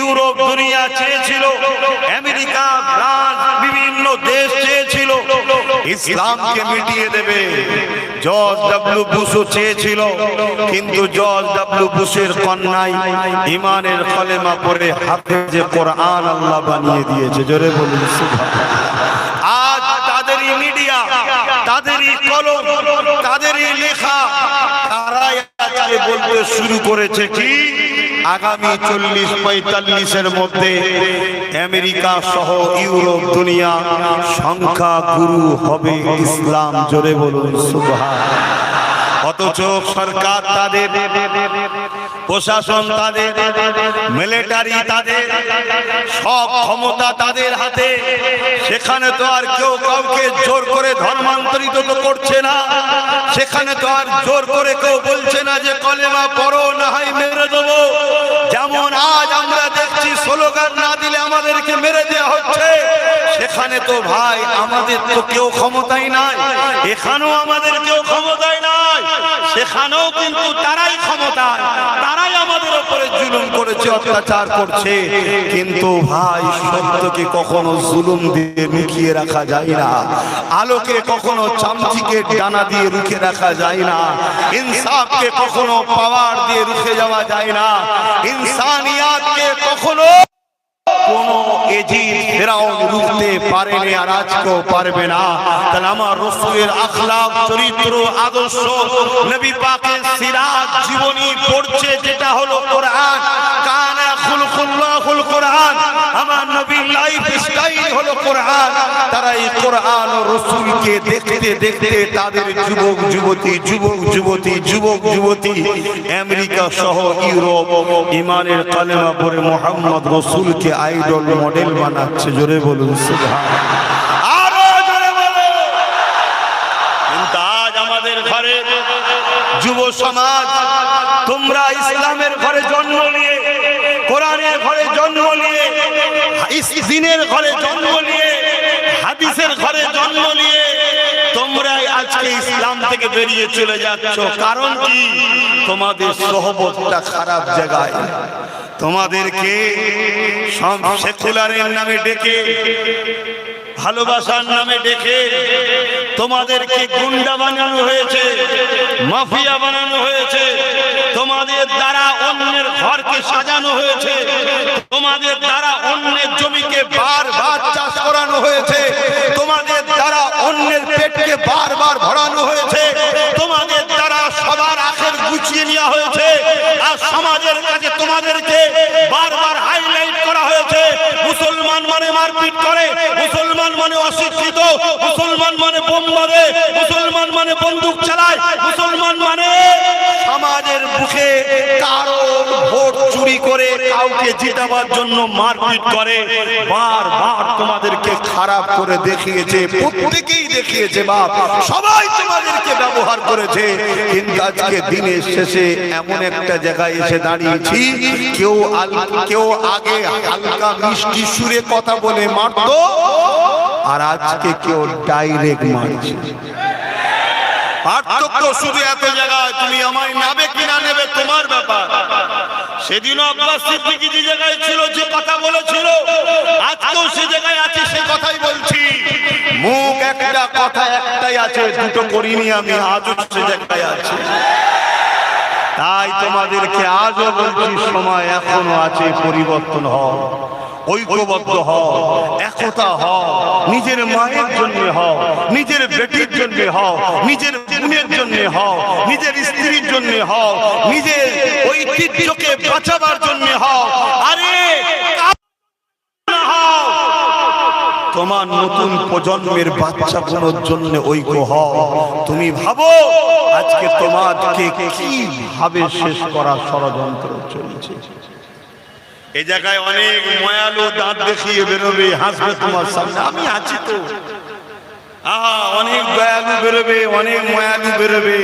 ইউরোপ দুনিয়া চেয়েছিল, আমেরিকা ফ্রান্স বিভিন্ন দেশ চেয়েছিল ইসলামকে মিটিয়ে দেবে। জর্জ ডব্লিউ বুশও চেয়েছিল, কিন্তু জর্জ ডব্লিউ বুশের কন্যাই ইমানের কলেমা পড়ে হাফেজে কোরআন আল্লাহ বানিয়ে দিয়েছে। জোরে বলুন সুবহান। আজ তাদেরই মিডিয়া, তাদেরই কলম, তাদেরই লেখা, তারাই আজকে বলতে শুরু করেছে কি আগামী 40-45-এর মধ্যে আমেরিকা সহ ইউরোপ দুনিয়া সংখ্যা গুরু হবে ইসলাম। জোরে বলুন সুবহান। অথচ সরকার তাদের, প্রশাসন তাদের, মিলিটারি তাদের, সব ক্ষমতা তাদের হাতে। সেখানে তো আর কেউ কাউকে জোর করে ধর্মান্তরিত তো করছে না, সেখানে তো আর জোর করে কেউ বলছে না যে কলেমা পড়ো না হয় মেরে দেবো। যেমন আজ আমরা দেখছি স্লোগান না দিলে আমাদেরকে মেরে দেওয়া হচ্ছে, সেখানে তো ভাই আমাদের তো কেউ ক্ষমতাই নাই, এখানেও আমাদের কেউ ক্ষমতাই নাই, সেখানেও কিন্তু তারাই ক্ষমতায়, তারাই আমাদের উপরে জুলুম করেছে, অত্যাচার করছে। কিন্তু ভাই সত্যকে কখনো জুলুম দিয়ে লুকিয়ে রাখা যায় না, আলোকে কখনো চামচিকে ডানা দিয়ে রুখে রাখা যায় না, ইনসাফকে কখনো পাওয়ার দিয়ে রুখে যাওয়া যায় না, ইনসানিয়াতকে কখনো কোন এজিদ ফেরাউন রুখতে পারেনি, আর আজকেও পারবে না। তাহলে আমার রাসূলের আখলাক, চরিত্র, আদর্শ, নবী পাকের সিরাত, জীবনী পড়ছে যেটা হলো কোরআন, কানা খুলকুল্লাহুল কোরআন, আমার নবীর লাইফ স্টাইল হলো কোরআন। তারা এই কোরআন ও রাসূলকে দেখতে দেখতে তাদের যুবক যুবতী আমেরিকা সহ ইউরোপ ইমানের কালেমা পড়ে মুহাম্মদ রাসূলকে আইডল মডেল বানাচ্ছে। জোরে বলুন সুবহান, আরো জোরে বলুন। কিন্তু আজ আমাদের ঘরে যুব সমাজ, তোমরা ইসলামের ঘরে জন্ম নিয়ে, কোরআনের ঘরে জন্ম নিয়ে, দিনের ঘরে জন্ম নিয়ে, হাদিসের ঘরে জন্ম নিয়ে তোমরা আজকে ইসলাম থেকে বেরিয়ে চলে যাচ্ছ। কারণ কি? তোমাদের সোহবতটা খারাপ জায়গায়, তোমাদেরকে সেকুলারের নামে ডেকে, ভালোবাসার নামে ডেকে তোমাদেরকে গুন্ডা বানানো হয়েছে, মাফিয়া বানানো হয়েছে, তোমাদের দ্বারা অন্যের ঘরকে সাজানো হয়েছে, তোমাদের দ্বারা অন্যের জমিকে বারবার চাষ করানো হয়েছে, তোমাদের দ্বারা অন্যের পেটকে বারবার ভরানো হয়েছে, তোমাদের দ্বারা সবার আখের গুছিয়ে নেওয়া হয়েছে, আর সমাজের কাছে তোমাদেরকে বারবার হাইলাইট করা হয়েছে। মুসলমান মানে মারপিট করে, মুসলমান মানে অশিক্ষিত, মুসলমান মানে বোম মারে, মুসলমান মানে বন্দুক চালায়, মুসলমান মানে সমাজের বুকে কারো ভোট চুরি করে কাউকে জিতাবার জন্য মারপিট করে। বারবার তোমাদেরকে খারাপ করে দেখিয়েছে, প্রত্যেকেই দেখিয়েছে, বাপ সবাই তোমাদেরকে ব্যবহার করেছে। কিন্তু আজকে দিনের শেষে এমন একটা জায়গায় এসে দাঁড়িয়েছি, কেউ আগে হালকা মিষ্টি সুরে কথা বলে মারতো, আর আজকে কেউ ডাইরেক্ট মারছে। পার্থক্য শুধু এত জায়গায়, তুমি আমায় নেবে কিনা নেবে তোমার ব্যাপার। সেদিন আব্বাস সিদ্দিকী যে জায়গায় ছিল, যে কথা বলেছিল, আজকেও সে জায়গায় আছে, সে কথাই বলছি। মুখ একটা, কথা একটাই আছে, দুটো করিনি আমি, আজও সে জায়গায় আছে। তাই তোমাদেরকে আজও বলছি, সময় এখনো আছে, পরিবর্তন হও। ঐক্যবদ্ধ হও, একতা হও, নিজের মায়ের জন্য হও, নিজের বেটির জন্য হও, নিজের বোনের জন্য হও, নিজের স্ত্রীর জন্য হও, নিজের ঐতিহ্যকে বাঁচাবার জন্য হও। আরে তোমার নতুন প্রজন্মের বাচ্চাগুলোর জন্য ঐক্য হও। তুমি ভাবো আজকে তোমাকে কিভাবে শেষ করার ষড়যন্ত্র চলছে। এই জায়গায় অনেক ময়ালু দাঁত দেখিয়ে বেরোবে, হাসবে তোমার সামনে, আমি আছি তো। অনেক দয়ালু বেরোবে, অনেক ময়ালু বেরোবে।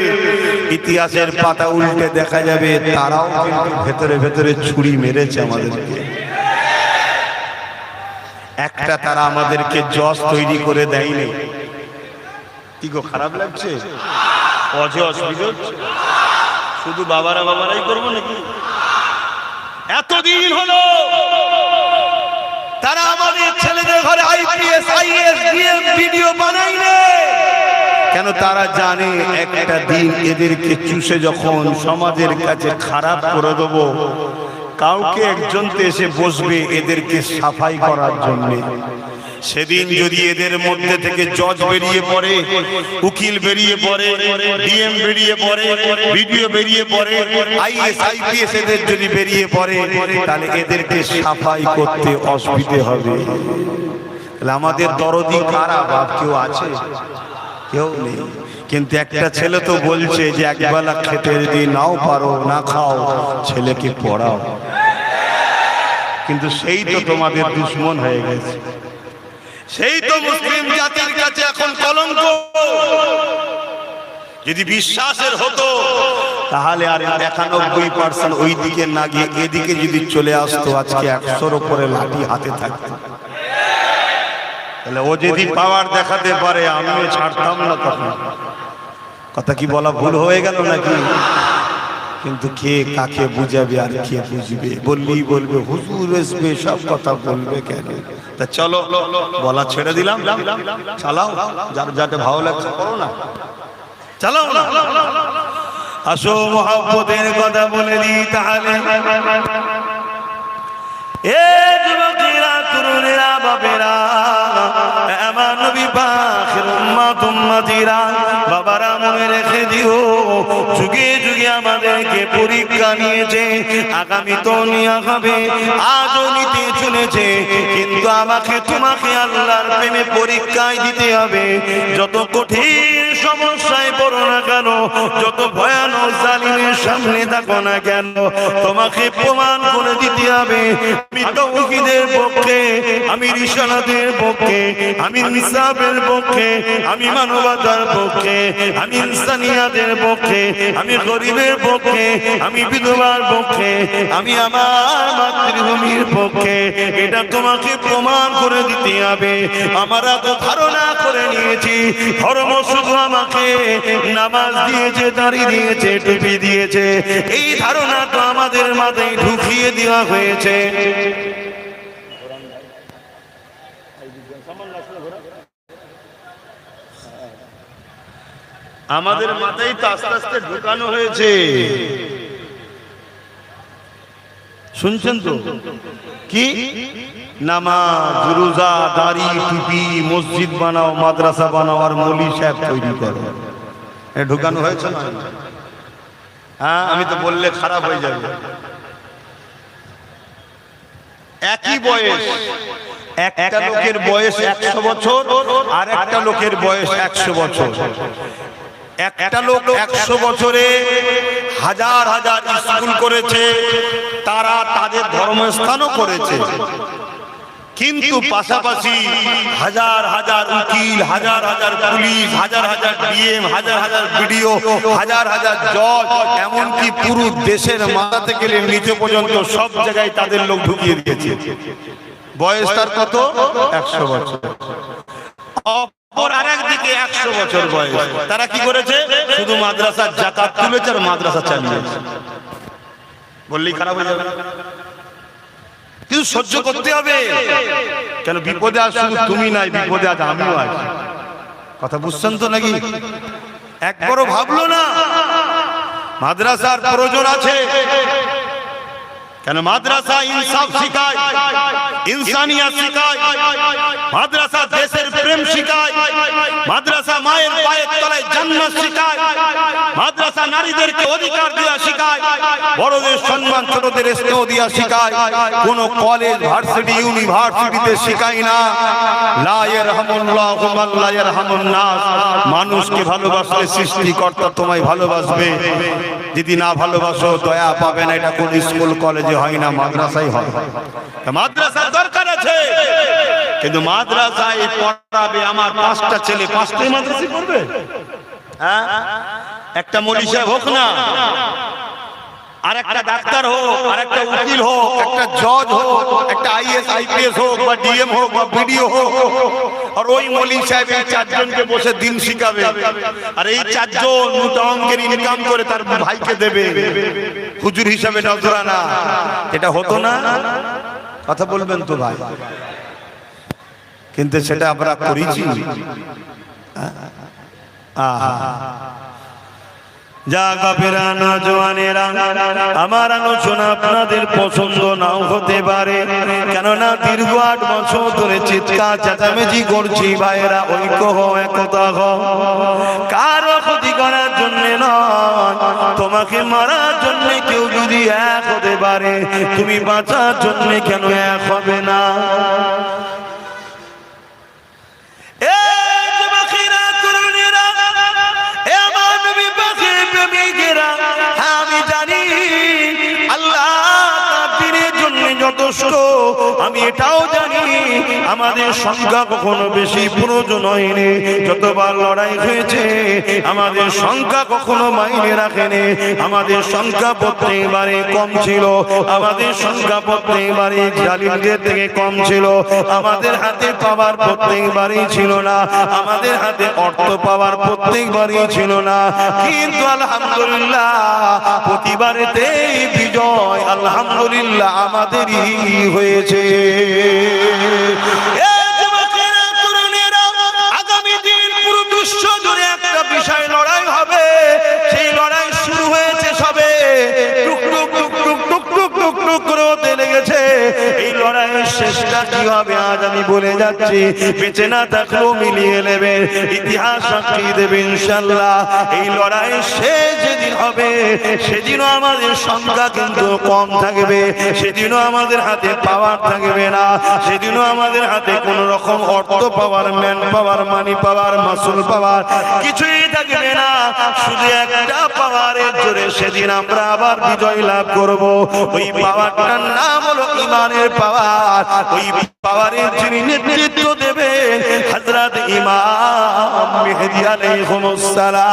ইতিহাসের পাতা উল্টে দেখা যাবে তারাও কিন্তু ভেতরে ভেতরে ছুরি মেরেছে আমাদেরকে। একটা তারা আমাদেরকে জজ তৈরি করে দেয়নি। কি গো, খারাপ লাগছে? অজস বিজস শুধু বাবারাই করবো নাকি? এতদিন হলো তারা আমাদের ছেলেদের ঘরে আইপিএস আইএস ডিএম ভিডিও বানাইলে কেন? তারা জানে একটা দিন এদেরকে চুষে যখন সমাজের কাছে খারাপ করে দেবো, কাউকে একজন এসে বসবে এদেরকে সাফাই করার জন্য। সেদিন যদি এদের মধ্যে থেকে জজ বেরিয়ে পড়ে, উকিল বেরিয়ে পড়ে, ডিএম বেরিয়ে পড়ে, ভিডিও বেরিয়ে পড়ে, আইএস আইপিএস এদের যদি বেরিয়ে পড়ে, তাহলে এদেরকে সাফাই করতে অসুবিধে হবে। তাহলে আমাদের দরদি কারা? বাপ কেউ আছে? কেউ নেই। কিন্তু একটা ছেলে তো বলছে যে একবেলা খেতে যদি নাও পারো, না খাও, ছেলেকে পড়াও। কিন্তু সেই তো তোমাদের দুশ্মন হয়ে গেছে, সেই তো মুসলিম জাতির কাছে এখন কলঙ্ক। যদি বিশ্বাসের হতো তাহলে আর 91% ওই দিকে না গিয়ে এদিকে যদি চলে আসতো, আজকে 100-র উপরে লাঠি হাতে থাকতো। তাহলে ও যদি পাওয়ার দেখাতে পারে, আমিও ছাড়তাম না তখন। কথা কি বলা ভুল হয়ে গেল নাকি? কিন্তু কে কাকে বুঝাবে আর কে বুঝবে? বললেই বলবে হুজুর আসবে, সব কথা বলবে কেন? তা চলো বলা ছেড়ে দিলাম, চালাও, যার যাতে ভালো লাগছে করো না, চালাও না। আসো মহব্বতের কথা বলে দিই তাহলে। এ যুবকেরা, তরুণেরা, বাবেরা, আমার নবী পাকের উম্মত উম্মতিরা, বাবারা মনে রেখে দিও, যুগে যুগে আমাদেরকে পরীক্ষা নিয়েছে, আগামী তো নিয়ে হবে, আজও নিতে চলেছে। কিন্তু আমাকে তোমাকে আল্লাহর প্রেমে পরীক্ষায় দিতে হবে। যত কঠিন সমস্যায় পড়ো না কেন, যত ভয়ানক জালিমের সামনে থাকো না কেন, তোমাকে প্রমাণ করে দিতে হবে আমি তাওহীদের পক্ষে, আমি রিসালাতের পক্ষে, আমি ইনসাফের পক্ষে, আমি মানবতার পক্ষে, আমি ইনসানিয়াতের পক্ষে, আমি গরিবের পক্ষে, আমি বিধবার পক্ষে, আমি আমার মাতৃভূমির পক্ষে। এটা তোমাকে প্রমাণ করে দিতে হবে। আমরা তো ধারণা করে নিয়েছি ধর্ম শুধু আমাকে নামাজ দিয়েছে, দাড়ি দিয়েছে, টুপি দিয়েছে, এই ধারণা তো আমাদের মাথায় ঢুকিয়ে দেওয়া হয়েছে। আমাদের মাথায় তো আস্তে আস্তে ঢুকানো হয়েছে। শুনছেন তো? কি নামাজ, রোজা, দাড়ি, টুপি, মসজিদ বানাও, মাদ্রাসা বানাও, আর মৌলী সাহেব তৈরি করো, ঢুকানো হয়েছে না? হ্যাঁ, আমি তো বললে খারাপ হয়ে যাবে। একই বয়স, একটা লোকের বয়স 100 বছর আর একটা লোকের বয়স 100 বছর। একটা লোক 100 বছরে হাজার হাজার স্কুল করেছে, তারা তাদের ধর্মস্থানও করেছে, কিন্তু পাশাপাশি হাজার হাজার উকিল, হাজার হাজার পুলিশ, হাজার হাজার ডিএম, হাজার হাজার বিডিও, হাজার হাজার জজ, এমনকি পুরো দেশের মাথা থেকে নিচে পর্যন্ত সব জায়গায় তাদের লোক ঢুকিয়ে দিয়েছে। বয়স তার কত? 100 বছর। অপর আরেকদিকে 100 বছর বয়স, তারা কি করেছে? শুধু মাদ্রাসার যাকাত তুলেছে আর মাদ্রাসা চালিয়েছে। বললেই খারাপ হয়ে যাবে, কিন্তু সহ্য করতে হবে। কেন? বিপদে আজ শুধু তুমি নাই, বিপদে আজ আমিও আছি। কথা বুঝছেন তো নাকি? একবারও ভাবলো না মাদ্রাসার প্রয়োজন আছে? কেন মাদ্রাসা ইনসাফ শিখায়, ইনসানিয়াত শিখায়, মাদ্রাসা দেশের প্রেম শিখায়, মাদ্রাসা মায়ের পায়ের তলায় জান্নাত শিখায়, মাদ্রাসা নারীদেরকে অধিকার দেওয়া শিখায়, বড়দের সম্মান ছোটদের স্নেহ দেওয়া শিখায়। কোন কলেজ ভার্সিটি ইউনিভার্সিটিতে শিখায় না লা ইয়ারহামুল্লাহু মান লা ইয়ারহামুন নাস। মানুষকে ভালোবাসলে সৃষ্টিকর্তা তোমায় ভালোবাসবে, যদি না ভালোবাসো দয়া পাবে না। এটা কোন স্কুল কলেজে হয় না, মাদ্রাসায় হয়। মাদ্রাসার দরকার আছে, কিন্তু মাদ্রাসায় পড়াবে আমার 5টা ছেলে 5টাই মাদ্রাসায় পড়বে? হ্যাঁ, একটা মৌলভী সাহেব হোক না, আর একটা ডাক্তার হোক, আর একটা উকিল হোক, একটা জজ হোক, একটা আইএস আইপিএস হোক, বা ডিএম হোক, বা বিডিও হোক, আর ওই মৌলভী সাহেব এই 4 জনকে বসে দিন শিখাবে, আর এই 4 জন মোটা অঙ্কের ইনকাম করে তার ভাইকে দেবে হুজুর হিসাবে নজরানা। এটা হতো না? কথা বলবেন তো ভাই? কিন্তু সেটা আমরা করেছি। যা কাফেরা নওজওয়ানেরা, আমার আলোচনা আপনাদের পছন্দ নাও হতে পারে, কেননা দীর্ঘ 8 বছর ধরে চিৎকার চেঁচামেচি করছি। ভাইয়েরা, ঐক্য হও, একতা হও। কারো ক্ষতি করার জন্য নয়, তোমাকে মারার জন্য কেউ যদি এক হতে পারে, তুমি বাঁচার জন্য কেন এক হবে না? যথেষ্ট, আমি এটাও জানি আমাদের সংখ্যা কখনো বেশি প্রয়োজন হয়নি। যতবার লড়াই হয়েছে আমাদের সংখ্যা কখনো মাইনে রাখেনি। আমাদের সংখ্যা প্রত্যেকবারে কম ছিল, আমাদের সংখ্যা প্রত্যেকবারে জালিমদের থেকে কম ছিল। আমাদের হাতে পাওয়ার প্রত্যেকবারই ছিল না, আমাদের হাতে অর্থ পাওয়ার প্রত্যেকবারই ছিল না। কিন্তু আলহামদুলিল্লাহ প্রতিবারেতেই বিজয় আলহামদুলিল্লাহ আমাদেরই হয়েছে। আগামী দিন পুরো বিশ্ব জুড়ে একটা বিষয় লড়াই হবে। সেই লড়াই শুরু হয়েছে সবে, টুক টুক টুক টুক টুক টুক টুক টুক করে হতে লেগেছে। এই লড়াইয়ের শেষটা কি হবে আজ আমি বলে যাচ্ছি। বেঁচে না থাকলেও মিলিয়ে নেবে, ইতিহাস সাক্ষী দেবে ইনশাআল্লাহ। এই লড়াইয়ের শেষ যেদিন হবে সেদিনও আমাদের সংখ্যা কিন্তু কম থাকবে, সেদিনও আমাদের হাতে পাওয়ার থাকবে না, সেদিনও আমাদের হাতে কোন রকম অর্থ পাওয়ার, ম্যান পাওয়ার, মানি পাওয়ার, মাসুল পাওয়ার কিছুই থাকবে না। শুধু একটা পাওয়ারের জোরে সেদিন আমরা আবার বিজয় লাভ করব। ওই পাওয়ারটার নাম হলো ইমানের পাওয়ার। ওই পাওয়ারের যিনি নেতৃত্ব দেবে হযরত ইমাম মেহেদী আলাইহিস সালাম।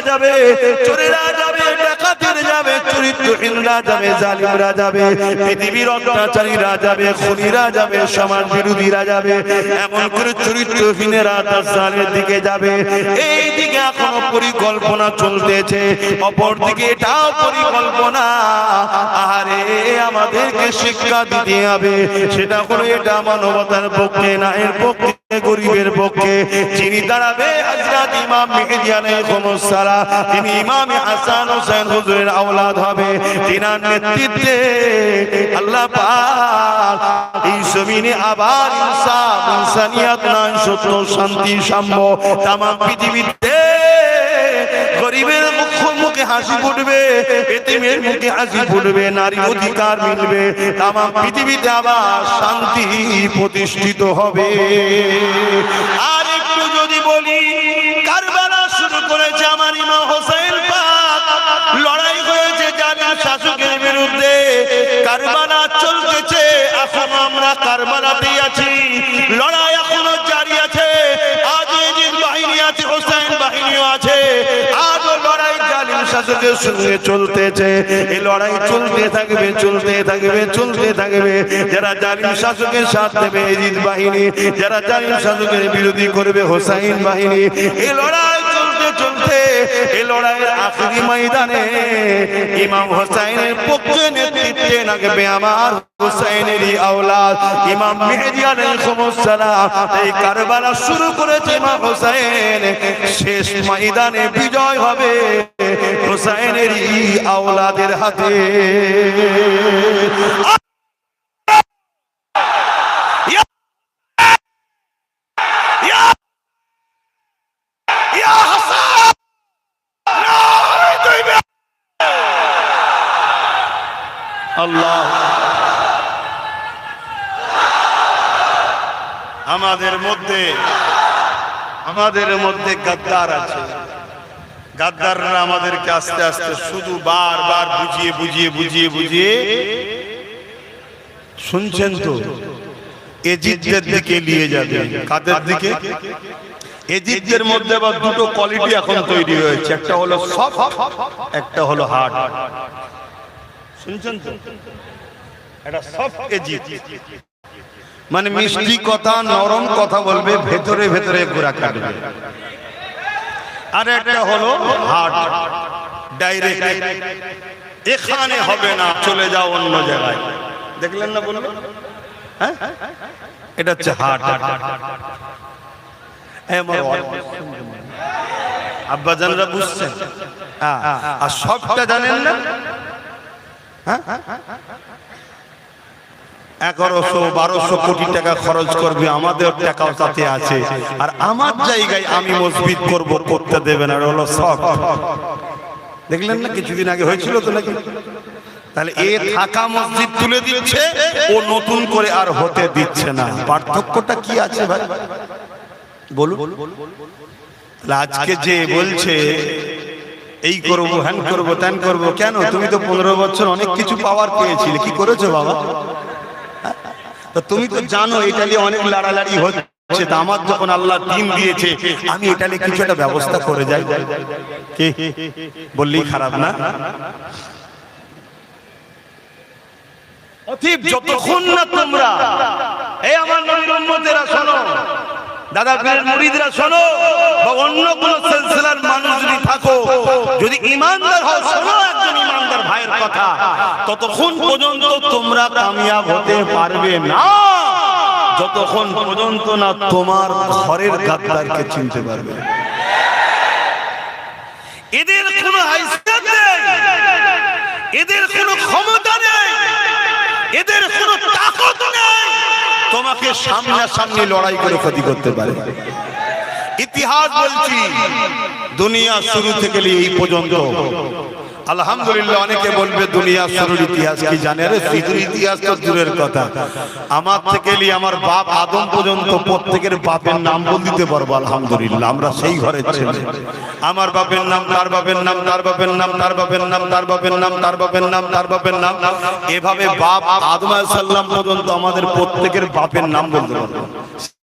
যাবে, চোরেরা যাবে, ডাকাতেরা যাবে, চরিত্রহীনরা যাবে, জালিমরা যাবে, পৃথিবীর অত্যাচারীরা যাবে, খুনিরা যাবে, সমাজ বিরোধীরা যাবে, এমন করে চরিত্রহীনেরা তার জালের দিকে যাবে। এই দিকে এখনো পরিকল্পনা চলতেছে, অপর দিকে এটাও পরিকল্পনা। আরে আমাদেরকে শিক্ষা দিতে হবে, সেটা হলো এটা মানবতার পক্ষে, ন্যায়ের পক্ষে, গরিবের পক্ষে। যিনি দাঁড়াবে হযরত ইমাম মেহেদী আলাইহিস সালাম, তিনি ইমাম হাসান হোসেন হুজুরের আওলাদ হবে। তিনার নেতৃত্বে আল্লাহ পাক এই জমিনে আবার ইনসাফ, ইনসানিয়ত, ন্যায়, সত্য, শান্তি, সাম্য তাম পৃথিবীতে গরিবের মুখে হাসি ফুটবে, এতিমের মুখে হাসি ফুটবে, নারীর অধিকার মিলবে, তাম পৃথিবীতে আবার শান্তি প্রতিষ্ঠিত হবে। আর একটু যদি বলি, কারবালা শুরু করেছে আমার ইমাম হোসেন পাক, লড়াই হয়েছে জালিম শাসকের বিরুদ্ধে, কারবালা চলতেছে, এখন আমরা কারবালাতেই আছি, লড়াই এখনো জারি আছে। আজ এজিদ বাহিনী আছে, হোসেন বাহিনীও আছে, আজও লড়াই জালিম শাসকের সঙ্গে চলতেছে। এই লড়াই চলতে থাকবে, চলতে থাকবে, চলতে থাকবে। যারা জালিম শাসকের সাথ দেবে এজিদ বাহিনী, যারা জালিম শাসকের বিরোধী করবে হোসাইন বাহিনী। এই লড়াই চলতে চলতে এই লড়াইয়ের আখেরি ময়দানে ইমাম হোসেনের পক্ষে নেতৃত্বে থাকবে আমার হুসাইনেরই আওলাদ ইমাম মেহেদী আলাইহিস সালাম। এই কারবালা শুরু করেছে ইমাম হোসেন, শেষ ময়দানে বিজয় হবে হুসাইনেরই আওলাদের হাতে। আল্লাহ আমাদের মধ্যে গাদ্দার আছে, গাদ্দাররা আমাদেরকে আস্তে আস্তে শুধু বারবার বুঝিয়ে শুনছেন তো ইজিপ্টের দিকে নিয়ে যাবে। কাদের দিকে? ইজিপ্টের মধ্যে আবার দুটো কোয়ালিটি এখন তৈরি হয়েছে, একটা হলো সফট, একটা হলো হার্ড। শুনছেন তো? এটা সফট ইজিপ্ট, মানে মিষ্টি কথা নরম কথা বলবে, ভেতরে ভেতরে গোড়া কাটবে। আর একটা হলো হার্ড, ডাইরেক্ট, এখানে হবে না, চলে যাও অন্য জায়গায়। দেখলেন না বলুন? হ্যাঁ, এটা হচ্ছে হার্ড। আব্বা জানরা বুঝছেন? আর সবটা জানেন না? 1100-1200 কোটি টাকা খরচ করবে, আমাদের টাকাও তাতে আছে, আর আমার জায়গায় আমি মসজিদ করব, করতে দেবে না, হলো সব। দেখলেন না কিছুদিন আগে হয়েছিল তো নাকি? তাহলে এ থাকা মসজিদ তুলে দিচ্ছে, ও নতুন করে আর হতে দিচ্ছে না। পার্থক্যটা কি আছে ভাই বলুন? আজকে যে বলছে এই করবো, হ্যান করবো, ত্যান করবো, কেন? তুমি তো 15 বছর অনেক কিছু পাওয়ার পেয়েছিলে, কি করেছো বাবা? তো তুমি তো জানো এটা নিয়ে অনেক লড়ালড়ি হচ্ছে, তা আমার যখন আল্লাহ দিন দিয়েছে আমি এটা নিয়ে কিছু একটা ব্যবস্থা করে যাই, কি বললেই খারাপ না? অতএব যতক্ষণ না তোমরা, এই আমার নবীর উম্মতেরা শোনো, দাদা পীরের মুরিদরা শোনো, বা অন্য কোন সিলসিলার মানুষ যদি থাকো, যদি ঈমানদার হও, শোনো একজন ঈমানদার ভাইয়ের কথা, ততক্ষণ পর্যন্ত তোমরা কামিয়াব হতে পারবে না যতক্ষণ পর্যন্ত না তোমার ঘরের গাদ্দারকে চিনতে পারবে। এদের কোনো হাইসিয়ত নেই, এদের কোনো ক্ষমতা নেই, এদের কোনো তাকত নেই তোমাকে সামনাসামনি লড়াই করে ক্ষতি করতে পারে। ইতিহাস বলছি, দুনিয়া শুরু থেকে এই পর্যন্ত আলহামদুলিল্লাহ। অনেকে বলবে দুনিয়া শুরুর ইতিহাস কি জানে? আরে শুরুর ইতিহাস তো দূরের কথা, আমার থেকে নিয়ে আমার বাপ আদম পর্যন্ত প্রত্যেকের বাপের নাম বল দিতে পারবো আলহামদুলিল্লাহ। আমরা সেই ঘরের ছেলে, আমার বাপের নাম, তার বাপের নাম, তার বাপের নাম, তার বাপের নাম, তার বাপের নাম, তার বাপের নাম, তার বাপের নাম, এভাবে বাপ আদম আলাইহিস সালাম পর্যন্ত আমাদের প্রত্যেকের বাপের নাম বলতে পারবো।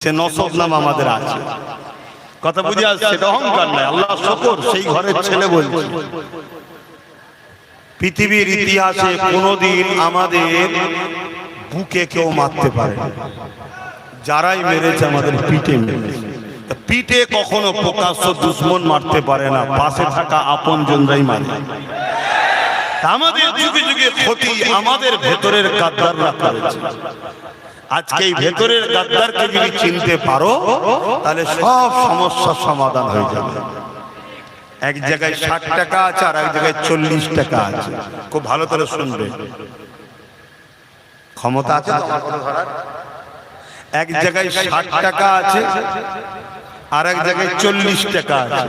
সে নসব নাম আমাদের আছে। কথা বুঝে আসছে? এটা অহংকার নয়, আল্লাহ শুকর, সেই ঘরের ছেলে বলছি। পৃথিবীর ইতিহাসে কোনোদিন আমাদের বুকে কেউ মারতে পারে, যারাই মেরেছে আমাদের পিঠে মেরেছে। পিঠে কখনো প্রকাশ্য দুশ্মন মারতে পারে না, পাশে থাকা আপনজনরাই মারে। আমাদের যুগে যুগে ক্ষতি আমাদের ভেতরের গাদ্দাররা করেছে। আজকে এই ভেতরের গাদ্দারকে যদি চিনতে পারো, তাহলে সব সমস্যার সমাধান হয়ে যাবে। এক জায়গায় 60 টাকা আছে, আর এক জায়গায় 40 টাকা আছে। খুব ভালো করে শুনবে, ক্ষমতা আছে এক জায়গায় 60 টাকা আছে, আর এক জায়গায় 40 টাকা আছে।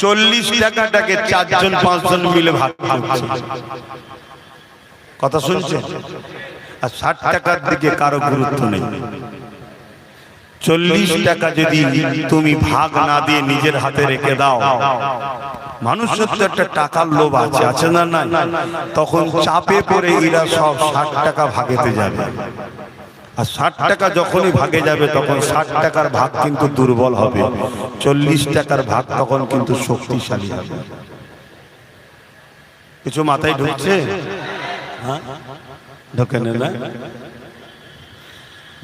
40 টাকাটাকে 4-5 জন মিলে ভাগ করছে। কথা শুনছেন? আর 60 টাকার দিকে কারো গুরুত্ব নেই। 40 টাকা যদি তুমি ভাগ না দিয়ে নিজের হাতে রেখে দাও, মানুষের তো একটা টাকার লোভ আছে, আছে না? না, তখন চাপে পড়ে এরা সব 60 টাকা ভাগেতে যাবে। আর 60 টাকা যখনই ভাগে যাবে, তখন 60 টাকার ভাগ কিন্তু দুর্বল হবে, 40 টাকার ভাগ তখন কিন্তু শক্তিশালী হবে। কিছু মাথায় ঢুকছে? হ্যাঁ, ঢোকে না?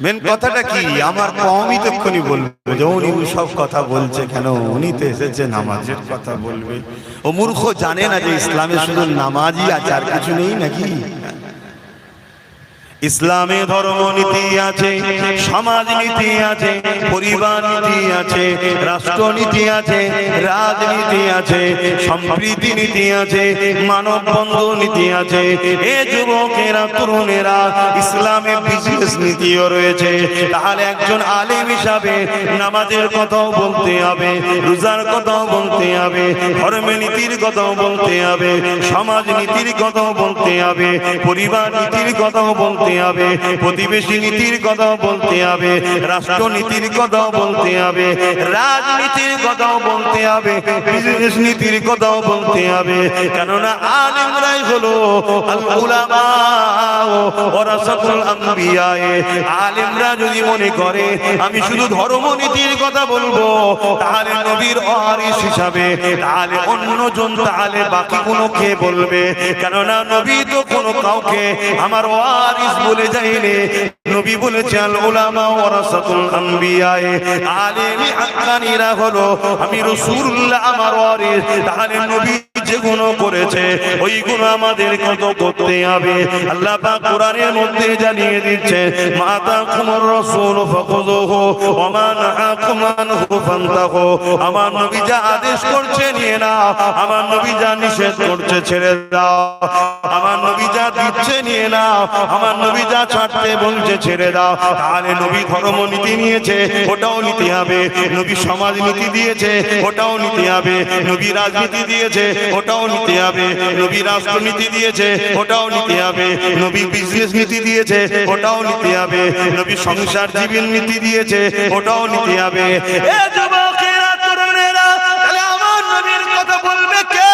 মেন কথাটা কি আমার কমই তো এক্ষুনি বলবে যে উনি সব কথা বলছে কেন, উনি তো এসেছে নামাজের কথা বলবে। ও মূর্খ জানে না যে ইসলামে শুধু নামাজই আছে, আর কিছু নেই নাকি। ইসলামে ধর্ম নীতি আছে, সমাজ নীতি আছে, পরিবার নীতি আছে, রাষ্ট্রনীতি আছে, রাজনীতি আছে, সম্প্রীতি নীতি আছে, মানব বন্ধন নীতি আছে। এ যুবকেরা তরুণেরা, ইসলামে বিশেষ নীতিও রয়েছে। তাহলে একজন আলেম হিসাবে নামাজের কথাও বলতে হবে, রোজার কথাও বলতে হবে, ধর্মের নীতির কথাও বলতে হবে, সমাজ নীতির কথাও বলতে হবে, পরিবার নীতির কথাও বলতে হবে, প্রতিবেশী নীতির কথাও বলতে হবে, রাষ্ট্রনীতির কথাও বলতে হবে, রাজনীতির কথাও বলতে হবে, বিজনেস নীতির কথাও বলতে হবে। কেননা আলেমরাই হলো আল উলামা ওয়ারাসাতুল আম্বিয়া। আলেমরা যদি মনে করে আমি শুধু ধর্মনীতির কথা বলবো, তাহলে নবীর ওয়ারিস হিসাবে তাহলে অন্যজন তাহলে বাকিগুলো কে বলবে? কেননা নবী তো কোনো কাউকে আমার ওয়ারিস বলে যায়নি। নবী বলেছেন আল উলামা ওয়ারাসাতুল আম্বিয়া, আলেম হাক্কানীরা হলো আমি রাসূলুল্লাহ আমার ওয়ারিস। তাহলে নবী যেগুলো করেছে ওই গুলো আমাদের কত করতে হবে। আল্লাহ পাক কোরআনের মধ্যে জানিয়ে দিচ্ছে মাতা কুমর রাসূল ফাখুযুহু ওয়া মা নাহাকুম আনহু ফান্তাহু। আমার নবী যা আদেশ করছে নিয়ে নাও, আমার নবী যা নিষেধ করছে ছেড়ে দাও, আমার নবী যা দিচ্ছে নিয়ে নাও, আমার নবী যা ছাড়তে বলছে ছেড়ে দাও। তাহলে নবী ধর্ম নীতি নিয়েছে, ওটাও নিতে হবে। নবী সমাজ নীতি দিয়েছে, ওটাও নিতে হবে। নবী রাজনীতি দিয়েছে, ওটাও নিতে হবে। নবী রাষ্ট্রনীতি দিয়েছে, ওটাও নিতে হবে। নবী বিজনেস নীতি দিয়েছে, ওটাও নিতে হবে। নবী সংসার জীবন নীতি দিয়েছে, ওটাও নিতে হবে। এ যুবকেরা তরুণেরা, তাহলে আমার নবীর কথা বলবে কে?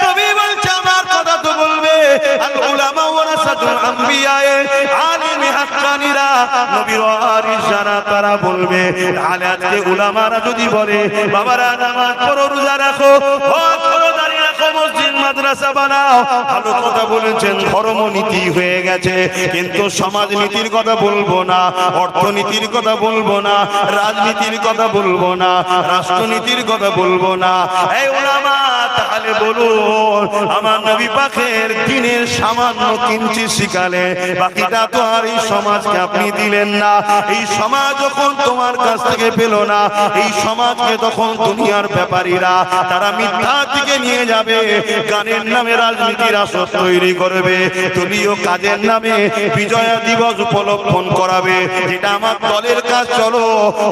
নবী বলছে আমার কথা তো বলবে আল উলামা ওয়ারাসাতুল আম্বিয়া, আলেম হাক্কানীরা নবীর ওয়ারিস যারা তারা বলবে। তাহলে আজকে উলামারা যদি বলে বাবারা নামাজ পড়ো, রোজা রাখো, হজ করো, দাঁড়িয়ে রাখো, মসজিদ মাদ্রাসা বানাও, ভালো কথা বলেছেন, ধর্মনীতি হয়ে গেছে। কিন্তু সমাজ নীতির কথা বলবো না, অর্থনীতির কথা বলবো না, রাজনীতির কথা বলবো না, রাষ্ট্রনীতির কথা বলবো না। এই উলামা তাহলে বলুন আমার নবী পাকের দিনের সামান্য কিঞ্চিৎ শিখালে, বাকিটা তো আর এই সমাজকে আপনি দিলেন না। এই সমাজ যখন তোমার কাছ থেকে পেল না, এই সমাজকে তখন দুনিয়ার ব্যাপারীরা তারা মিথ্যা দিকে নিয়ে যাবে, গানের নামে রাজনীতির আসর তৈরি করবে, দলীয় কাজের নামে বিজয়া দিবস উপলক্ষণ করাবে, যেটা আমার দলের কাজ চলো।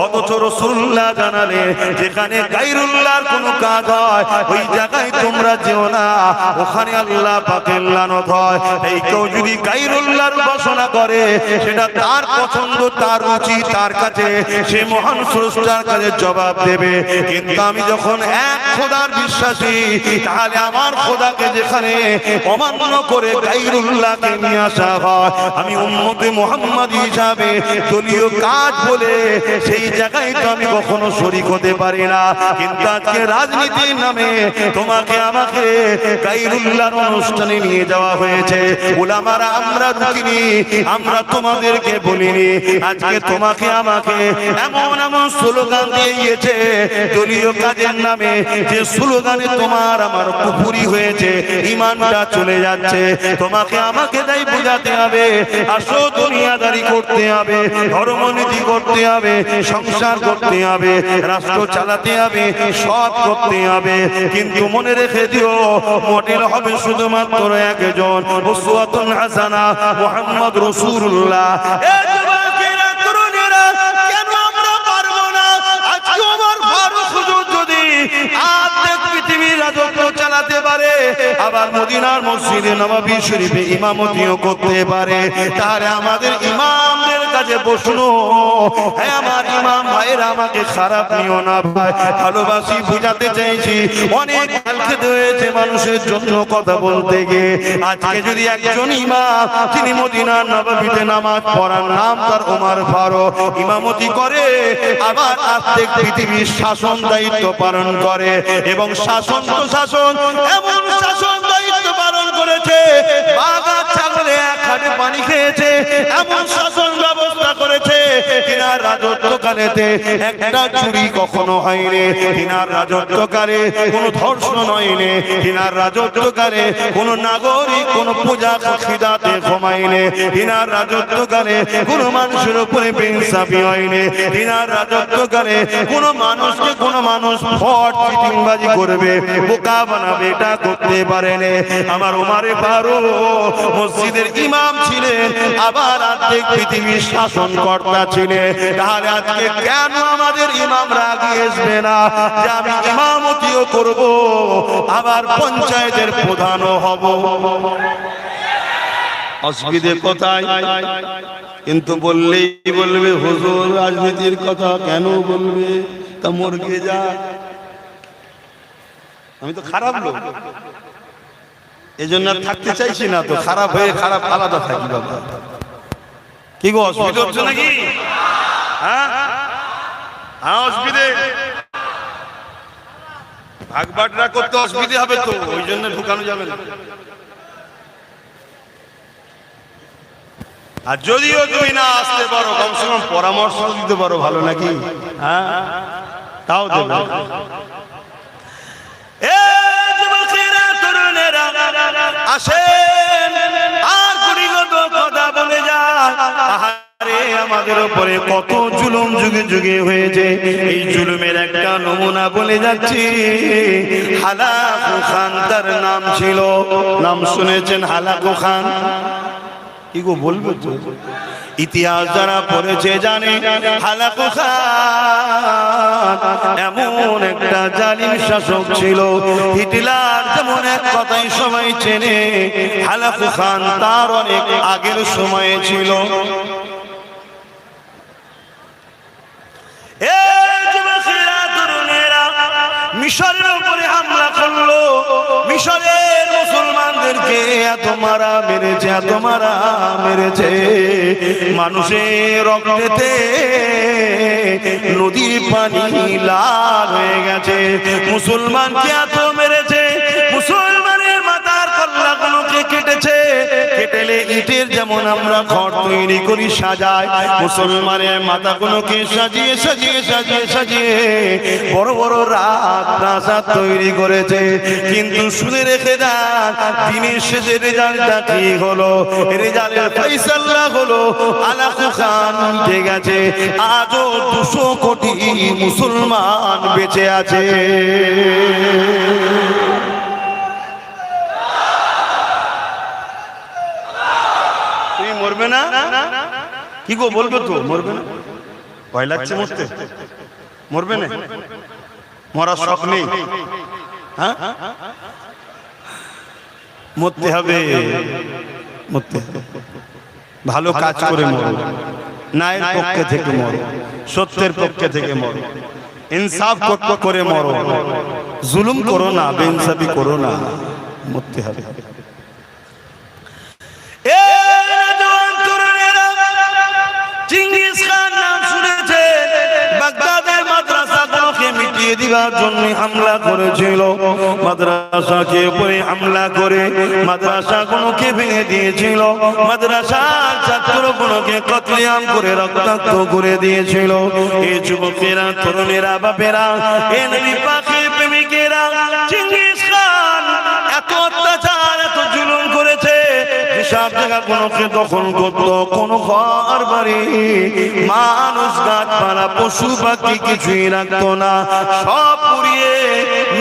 অথচ রাসূলুল্লাহ জানালে যেখানে গায়রুল্লাহর কোনো কাজ হয় ওই জায়গায় তোমরা যেও না, ওখানে আল্লাহ পাকের লানত হয়। এই কেউ যদি গায়রুল্লাহর উপাসনা করে সেটা তার পছন্দ, তার রুচি, তার কাছে সে মহান স্রষ্টার কাছে জবাব দেবে। কিন্তু আমি যখন এক খোদার বিশ্বাসী, তাহলে আমার খোদাকে যেখানে অমান্য করে গায়রুল্লাহকে নিয়ে আসা হয়, আমি উম্মতে মুহাম্মদ হিসাবে দলীয় কাজ বলে সেই জায়গায় তো আমি কখনো শরীক হতে পারি না। কিন্তু আজকে রাজনীতির নামে তোমাকে আমাকে গায়রুল্লাহর অনুষ্ঠানে নিয়ে যাওয়া হয়েছে। উলামারা আমরা রুকিনি, আমরা তোমাদেরকে বলিনি। আজকে তোমাকে আমাকে এমন এমন স্লোগান দিয়ে গিয়েছে দলীয় কাজের নামে, যে স্লোগানে তোমার আমার কুফরি হয়েছে, ঈমানটা চলে যাচ্ছে। তোমাকে আমাকে তাই বোঝাতে হবে, আসো দুনিয়াদারি করতে হবে, ধর্মনীতি করতে হবে, সংসার করতে হবে, রাষ্ট্র চালাতে হবে, সৎ করতে হবে। কিন্তু মনে রেখে দিও মডেল হবে শুধুমাত্র একজন, উসওয়াতুন হাসানা মুহাম্মদ রাসূলুল্লাহ। এই যুবকেরা তরুণেরা, কেন আমরা পারবো না? আজকে আমার ফারুক হুজুর যদি আর্ধেক পৃথিবীর রাজত্ব চালাতে পারে, আবার মদিনার মসজিদে নববী শরীফে ইমামতিও করতে পারে, তাহলে আমাদের ইমামদের কাছে বসলো। হ্যাঁ আমার ইমাম ভাইরা, আমাকে খারাপ নিও না ভাই, ভালোবাসি, বুঝাতে চাইছি। অনেক কাল খেতে হয়েছে মানুষের জন্য কথা বলতে গিয়ে। আজকে যদি একজন ইমাম তিনি মদিনার নববীতে নামাজ পড়ার, নাম তার ওমর ফারুক, ইমামতি করে, আবার আর্ধেক পৃথিবীর শাসন দায়িত্ব পালন করে, এবং শাসন তো শাসন, এমন শাসন দায়িত্ব পালন করেছে বাঘা ছাগলে এক হাতে পানি খেয়েছে, এমন শাসন ব্যবস্থা করেছে রাজত্বকালেতে একটা চুরি কখনো হয়নি, তিনার রাজত্বকালে কোনো ধর্ষণ হয়নি, তিনার রাজত্বকালে কোনো নাগরিক কোনো পূজা খিদাতে ঘুমায়নি, তিনার রাজত্বকালে কোনো মানুষের উপরে বেইনসাফি হয়নি, তিনার রাজত্বকালে কোনো মানুষকে কোনো মানুষ ফট চিটিংবাজি করবে, বোকা বানাবে, এটা করতে পারেনি। আমার ওমরে ফারুক মসজিদের ইমাম ছিলেন, আবার অর্ধেক পৃথিবীর শাসনকর্তা ছিলেন। তাহলে আজকে কেন আমাদের ইমামরা এগিয়ে আসবে না যে আমি ইমামতিও করব, আবার পঞ্চায়েতের প্রধানও হব? অসুবিধে কোথায়? কিন্তু বললেই বলবে হুজুর রাজনীতির কথা কেন বলবে, তা মরগে যা, আমি তো খারাপ লোক, এই জন্য থাকতে চাইছি না, তো খারাপ হয়ে খারাপ আলাদা থাকি। বাবা কি গো, অসুবিধা হচ্ছে নাকি? হ্যাঁ হ্যাঁ অসুবিধে, ভাগ বাটরা করতে অসুবিধে হবে, তো ওই জন্য ঢুকানো যাবে না। আর যদিও তুমি না আসতে পারো, কমসে কম পরামর্শ দিতে পারো, ভালো নাকি? হ্যাঁ তাও দেবে। আসেন আর গুণীগত কথা বলে যায়, আমাদের উপরে কত জুলুম যুগে যুগে হয়েছে। এই জুলুমের একটা নমুনা বলে যাচ্ছি। হালাকু খান তার নাম ছিল, নাম শুনেছেন হালাকু খান? কি গো বলবো তো, ইতিহাস যারা পড়েছে জানে হালাকু খান এমন একটা জালিম শাসক ছিল। হিটলার যেমন এক কথাই সবাই চেনে, হালাকু খান তার অনেক আগের সময়ে ছিল। মিশরের উপরে হামলা করলো, মিশরের মুসলমানদেরকে এত মারা মেরেছে, এত মারা মেরেছে, মানুষের রক্তেতে নদীর পানি লাল হয়ে গেছে। মুসলমানকে এত মেরেছে, মুসলমানের মাথার কল্লাগুলোকে কেটেছে, কেটেলে ইটের যেমন আমরা ঘর তৈরি করি সাজাই, মুসলমানের মাথাগুলোকে সাজিয়ে সাজিয়ে সাজিয়ে সাজিয়ে বড় বড় প্রাসাদ তৈরি করেছে। কিন্তু শুনে রেখে দেন, দিনের শেষে রেজাল্টটা কি হলো? রেজাল্টের ফয়সালা হলো হালাকু খান উঠে গেছে, আজও 200 কোটি মুসলমান বেঁচে আছে। তুমি মরবে না? কি গো বলবে তো মরবে না? ভয় লাগছে মরতে? মরবে না? মরার শখ নেই? হ্যাঁ মরতে হবে, মরতে হবে। ভালো কাজ করে মরো, ন্যায়ের পক্ষে থেকে মরো, সত্যের পক্ষে থেকে মরো, ইনসাফ করে মরো, জুলুম করো না, বেইনসাফি করো না, মরতে হবে। চিঙ্গিস খান নাম শুনেছে, বাগদাদের মাদ্রাসাগুলোকে মিটিয়ে দিবার জন্য হামলা করেছিল। মাদ্রাসাকে উপরে হামলা করে মাদ্রাসাগুলোকে ভেঙে দিয়েছিল, মাদ্রাসার ছাত্রগুলোকে কতলেআম করে রক্তাক্ত করে দিয়েছিল। এই যুবকেরা, তরুণেরা, বাপেরা, এ নবী পাকের প্রেমিকেরা, চিঙ্গিস খান এত অত্যাচার, এত জুলুম করেছে, সব জায়গা কোনোকে দখল করতো, কোনো ঘর বাড়ি, মানুষ, গাছপালা, পশু পাখি কিছুই রাখতো না, সব পুড়িয়ে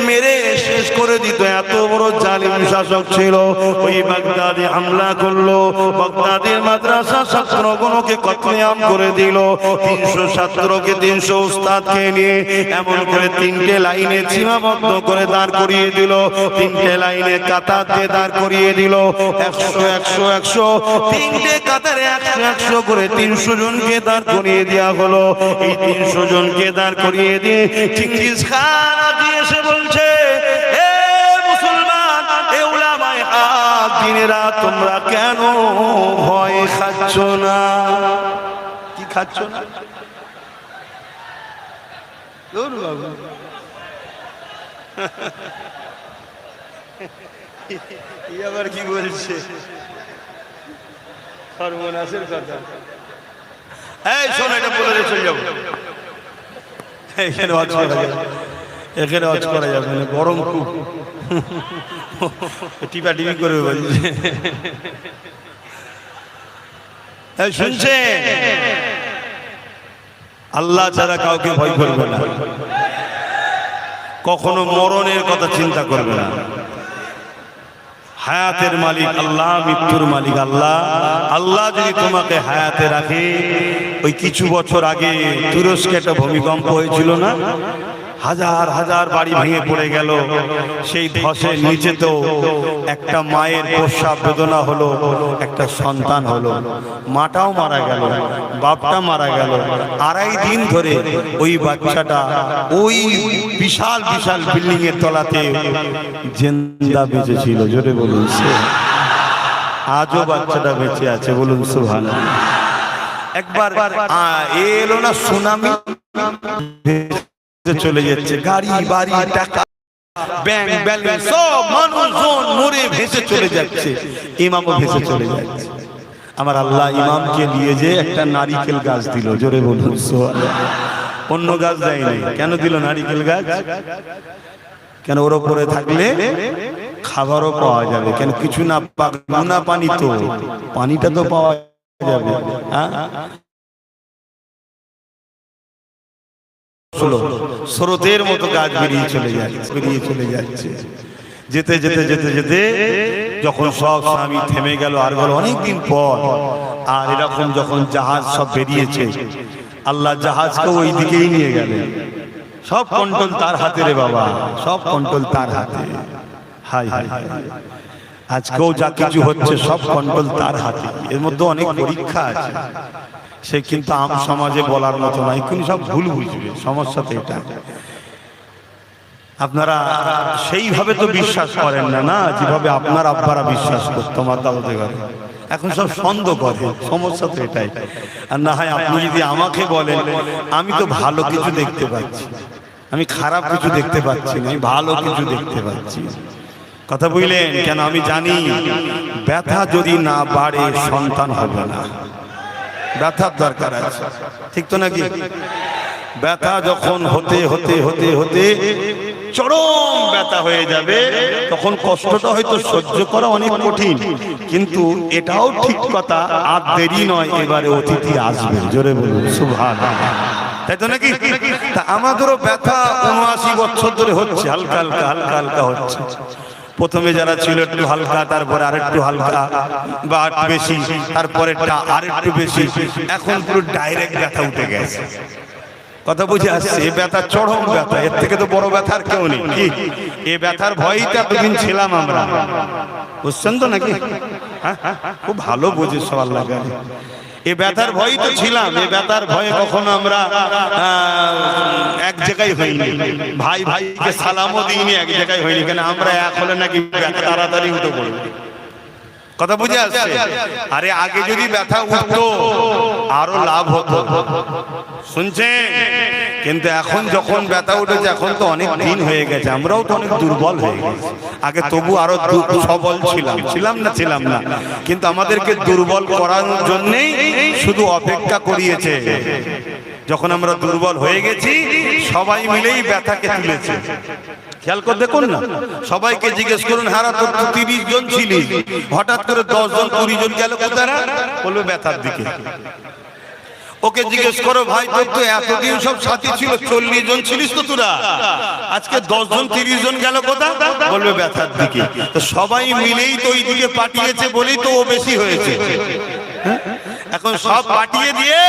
মেরে শেষ করে দিত। এত বড় জালিম শাসক ছিল। ওই বাগদাদে হামলা করলো, বাগদাদের মাদ্রাসা ছাত্রগুলোকে কতলেআম করে দিল। 300 ছাত্রকে, 300 উস্তাদকে নিয়ে এমন করে 3টে লাইনে সীমাবদ্ধ করে দাঁড় করিয়ে দিল, 3টে লাইনে কাতার দিয়ে দাঁড় করিয়ে দিল। 100 100 100 3টে কাতারে 100 100 করে 300 জনকে দাঁড় করিয়ে দেওয়া হলো। এই 300 জনকে দাঁড় করিয়ে দিয়ে চিঙ্গিস খান আজকে এসে বলছে, এ মুসলমান, এ উলামায়ে হক দিনেরা, তোমরা কেন ভয় খাচ্ছ না? কি খাচ্ছ না? আবার কি বলছে? সর্বনাশের কথা। এই শোন, এটা বলে চলে যাবো। এখানে হজ করা যাবে, এখানে হজ করা যাবে না, গরম খুব, টিপা টিপি করবে বলছে। শুনছে আল্লাহ ছাড়া কাউকে ভয় করবে না, কখনো মরণের কথা চিন্তা করবে না। হায়াতের মালিক আল্লাহ, মৃত্যুর মালিক আল্লাহ। আল্লাহ যদি তোমাকে হায়াতে রাখে, ওই কিছু বছর আগে তুরস্কে একটা ভূমিকম্প হয়েছিল না, হাজার হাজার বাড়ি ভেঙে পড়ে গেল, সেই ধসের নিচে তো একটা মায়ের প্রসব বেদনা হলো, একটা সন্তান হলো, মাটাও মারা গেল, বাপটা মারা গেল। 2.5 দিন ধরে ওই বাচ্চাটা ওই বিশাল বিশাল বিল্ডিং এর তলাতে জিন্দা বেঁচে ছিল। জোরে বলুন, আজও বাচ্চাটা বেঁচে আছে, বলুন সুবহানাল্লাহ। একবার এলো না সুনামি, চলে যাচ্ছে গাড়ি বাড়ি টাকা ব্যাংক ব্যালেন্স সব মানুষজন মরে ভেসে চলে যাচ্ছে, ইমামও ভেসে চলে যাচ্ছে। আমার আল্লাহ ইমামকে নিয়ে যে একটা নারিকেল গাছ দিল। জোরে বলুন সুবহানাল্লাহ। অন্য গাছ দেয়নি। কেন দিল নারিকেল গাছ? কেন ওর উপরে থাকলে খাবারও পাওয়া যাবে, কেন কিছু না গুনা পানি, তো পানিটা তো পাওয়া যাবে। স্রোতের মতো গাছ বেরিয়ে চলে যাচ্ছে। যেতে যেতে যেতে যেতে যখন সব স্বামী থেমে গেল, আর গেল অনেকদিন পর, আর এরকম যখন জাহাজ সব বেরিয়েছে, আল্লাহ জাহাজকে ওই দিকেই নিয়ে গেলেন। সব কন্ট্রোল তার হাতে রে বাবা, সব কন্ট্রোল তার হাতে। হাই হাই, আজকেও যা কিছু হচ্ছে সব কন্ট্রোল তার হাতে। এর মধ্যে অনেক পরীক্ষা আছে, সে কিন্তু আম সমাজে বলার মতো নয়, কিন্তু সব ভুল বুঝবে। সমস্যা তো এটা, আপনারা সেইভাবে তো বিশ্বাস করেন না, না যেভাবে আপনার আব্বারা বিশ্বাস করতো আমার দাদাতে ঘরে। এখন সব সন্দেহ করে, সমস্যা তো এটাই। আর না হয় আপনি যদি আমাকে বলেন, আমি তো ভালো কিছু দেখতে পাচ্ছি, আমি খারাপ কিছু দেখতে পাচ্ছি না, আমি ভালো কিছু দেখতে পাচ্ছি। কথা বুঝলেন? কেন? আমি জানি ব্যথা যদি না বাড়ে সন্তান হবে না, ব্যথার দরকার আছে, ঠিক তো নাকি? ব্যথা যখন হতে হতে হতে হতে চরম ব্যথা হয়ে যাবে, তখন কষ্টটা হয়তো সহ্য করা অনেক কঠিন, কিন্তু এটাও ঠিক কথা, আর দেরি নয়, এবারে অতিথি আসবে। জোরে বলুন সুবহানাল্লাহ, তাই তো নাকি? তা আমাদেরও ব্যথা 79 বছর ধরে হচ্ছে, হালকা হালকা হালকা হালকা হচ্ছে। প্রথমে যারা ছিল একটু হালকা, তারপরে আরেকটু হালকা বা একটু বেশি, তারপরে আরেকটু বেশি, এখন পুরো ডাইরেক্ট ব্যথা উঠে গেছে। কথা বুঝে আসছে? এই ব্যথা চরম ব্যথা, এর থেকে তো বড় ব্যথার কেউ নেই। কি এই ব্যথার ভয়ই তো এতদিন ছিলাম আমরা, বুঝছেন তো নাকি? খুব ভালো বুঝে সব আল্লাহ জানে। এই ব্যথার ভয় তো ছিলাম, এই ব্যথার ভয়ে কখনো আমরা এক জায়গায় হইনি, ভাই ভাইকে সালামও দিইনি, এক জায়গায় হইনি। কেন? আমরা এক হলে নাকি ব্যথা তাড়াতাড়ি উঠে পড়বে। কথা বুঝে আসছে? আরে আগে যদি ব্যথা উঠতো আরো লাভ হতো, শুনছেন? কিন্তু এখন যখন ব্যথা উঠেছে, এখন তো অনেক দিন হয়ে গেছে, আমরাও তো অনেক দুর্বল হয়ে গেছি। আগে তবু আরো সবল ছিলাম না, কিন্তু আমাদেরকে দুর্বল করানোর জন্যই শুধু অপেক্ষা করিয়েছে। যখন আমরা দুর্বল হয়ে গেছি, সবাই মিলেই ব্যথাকে তুলেছে। খেয়াল করে দেখুন না, সবাইকে জিজ্ঞেস করুন, হারা তো 30 জন ছিলি, হঠাৎ করে 10 জন 20 জন গেল কোথায়? বলবে ব্যথার দিকে। ওকে জিজ্ঞেস করো, ভাই তোর তো এতদিন সব সাথী ছিল, 40 জন ছিলিস তো তোরা, আজকে 10 জন 30 জন গেল কোথায়? বলবে ব্যথার দিকে। তো সবাই মিলেই তো ওই দিকে পাঠিয়েছে বলেই তো ও বেশি হয়েছে। এখন সব পাঠিয়ে দিয়ে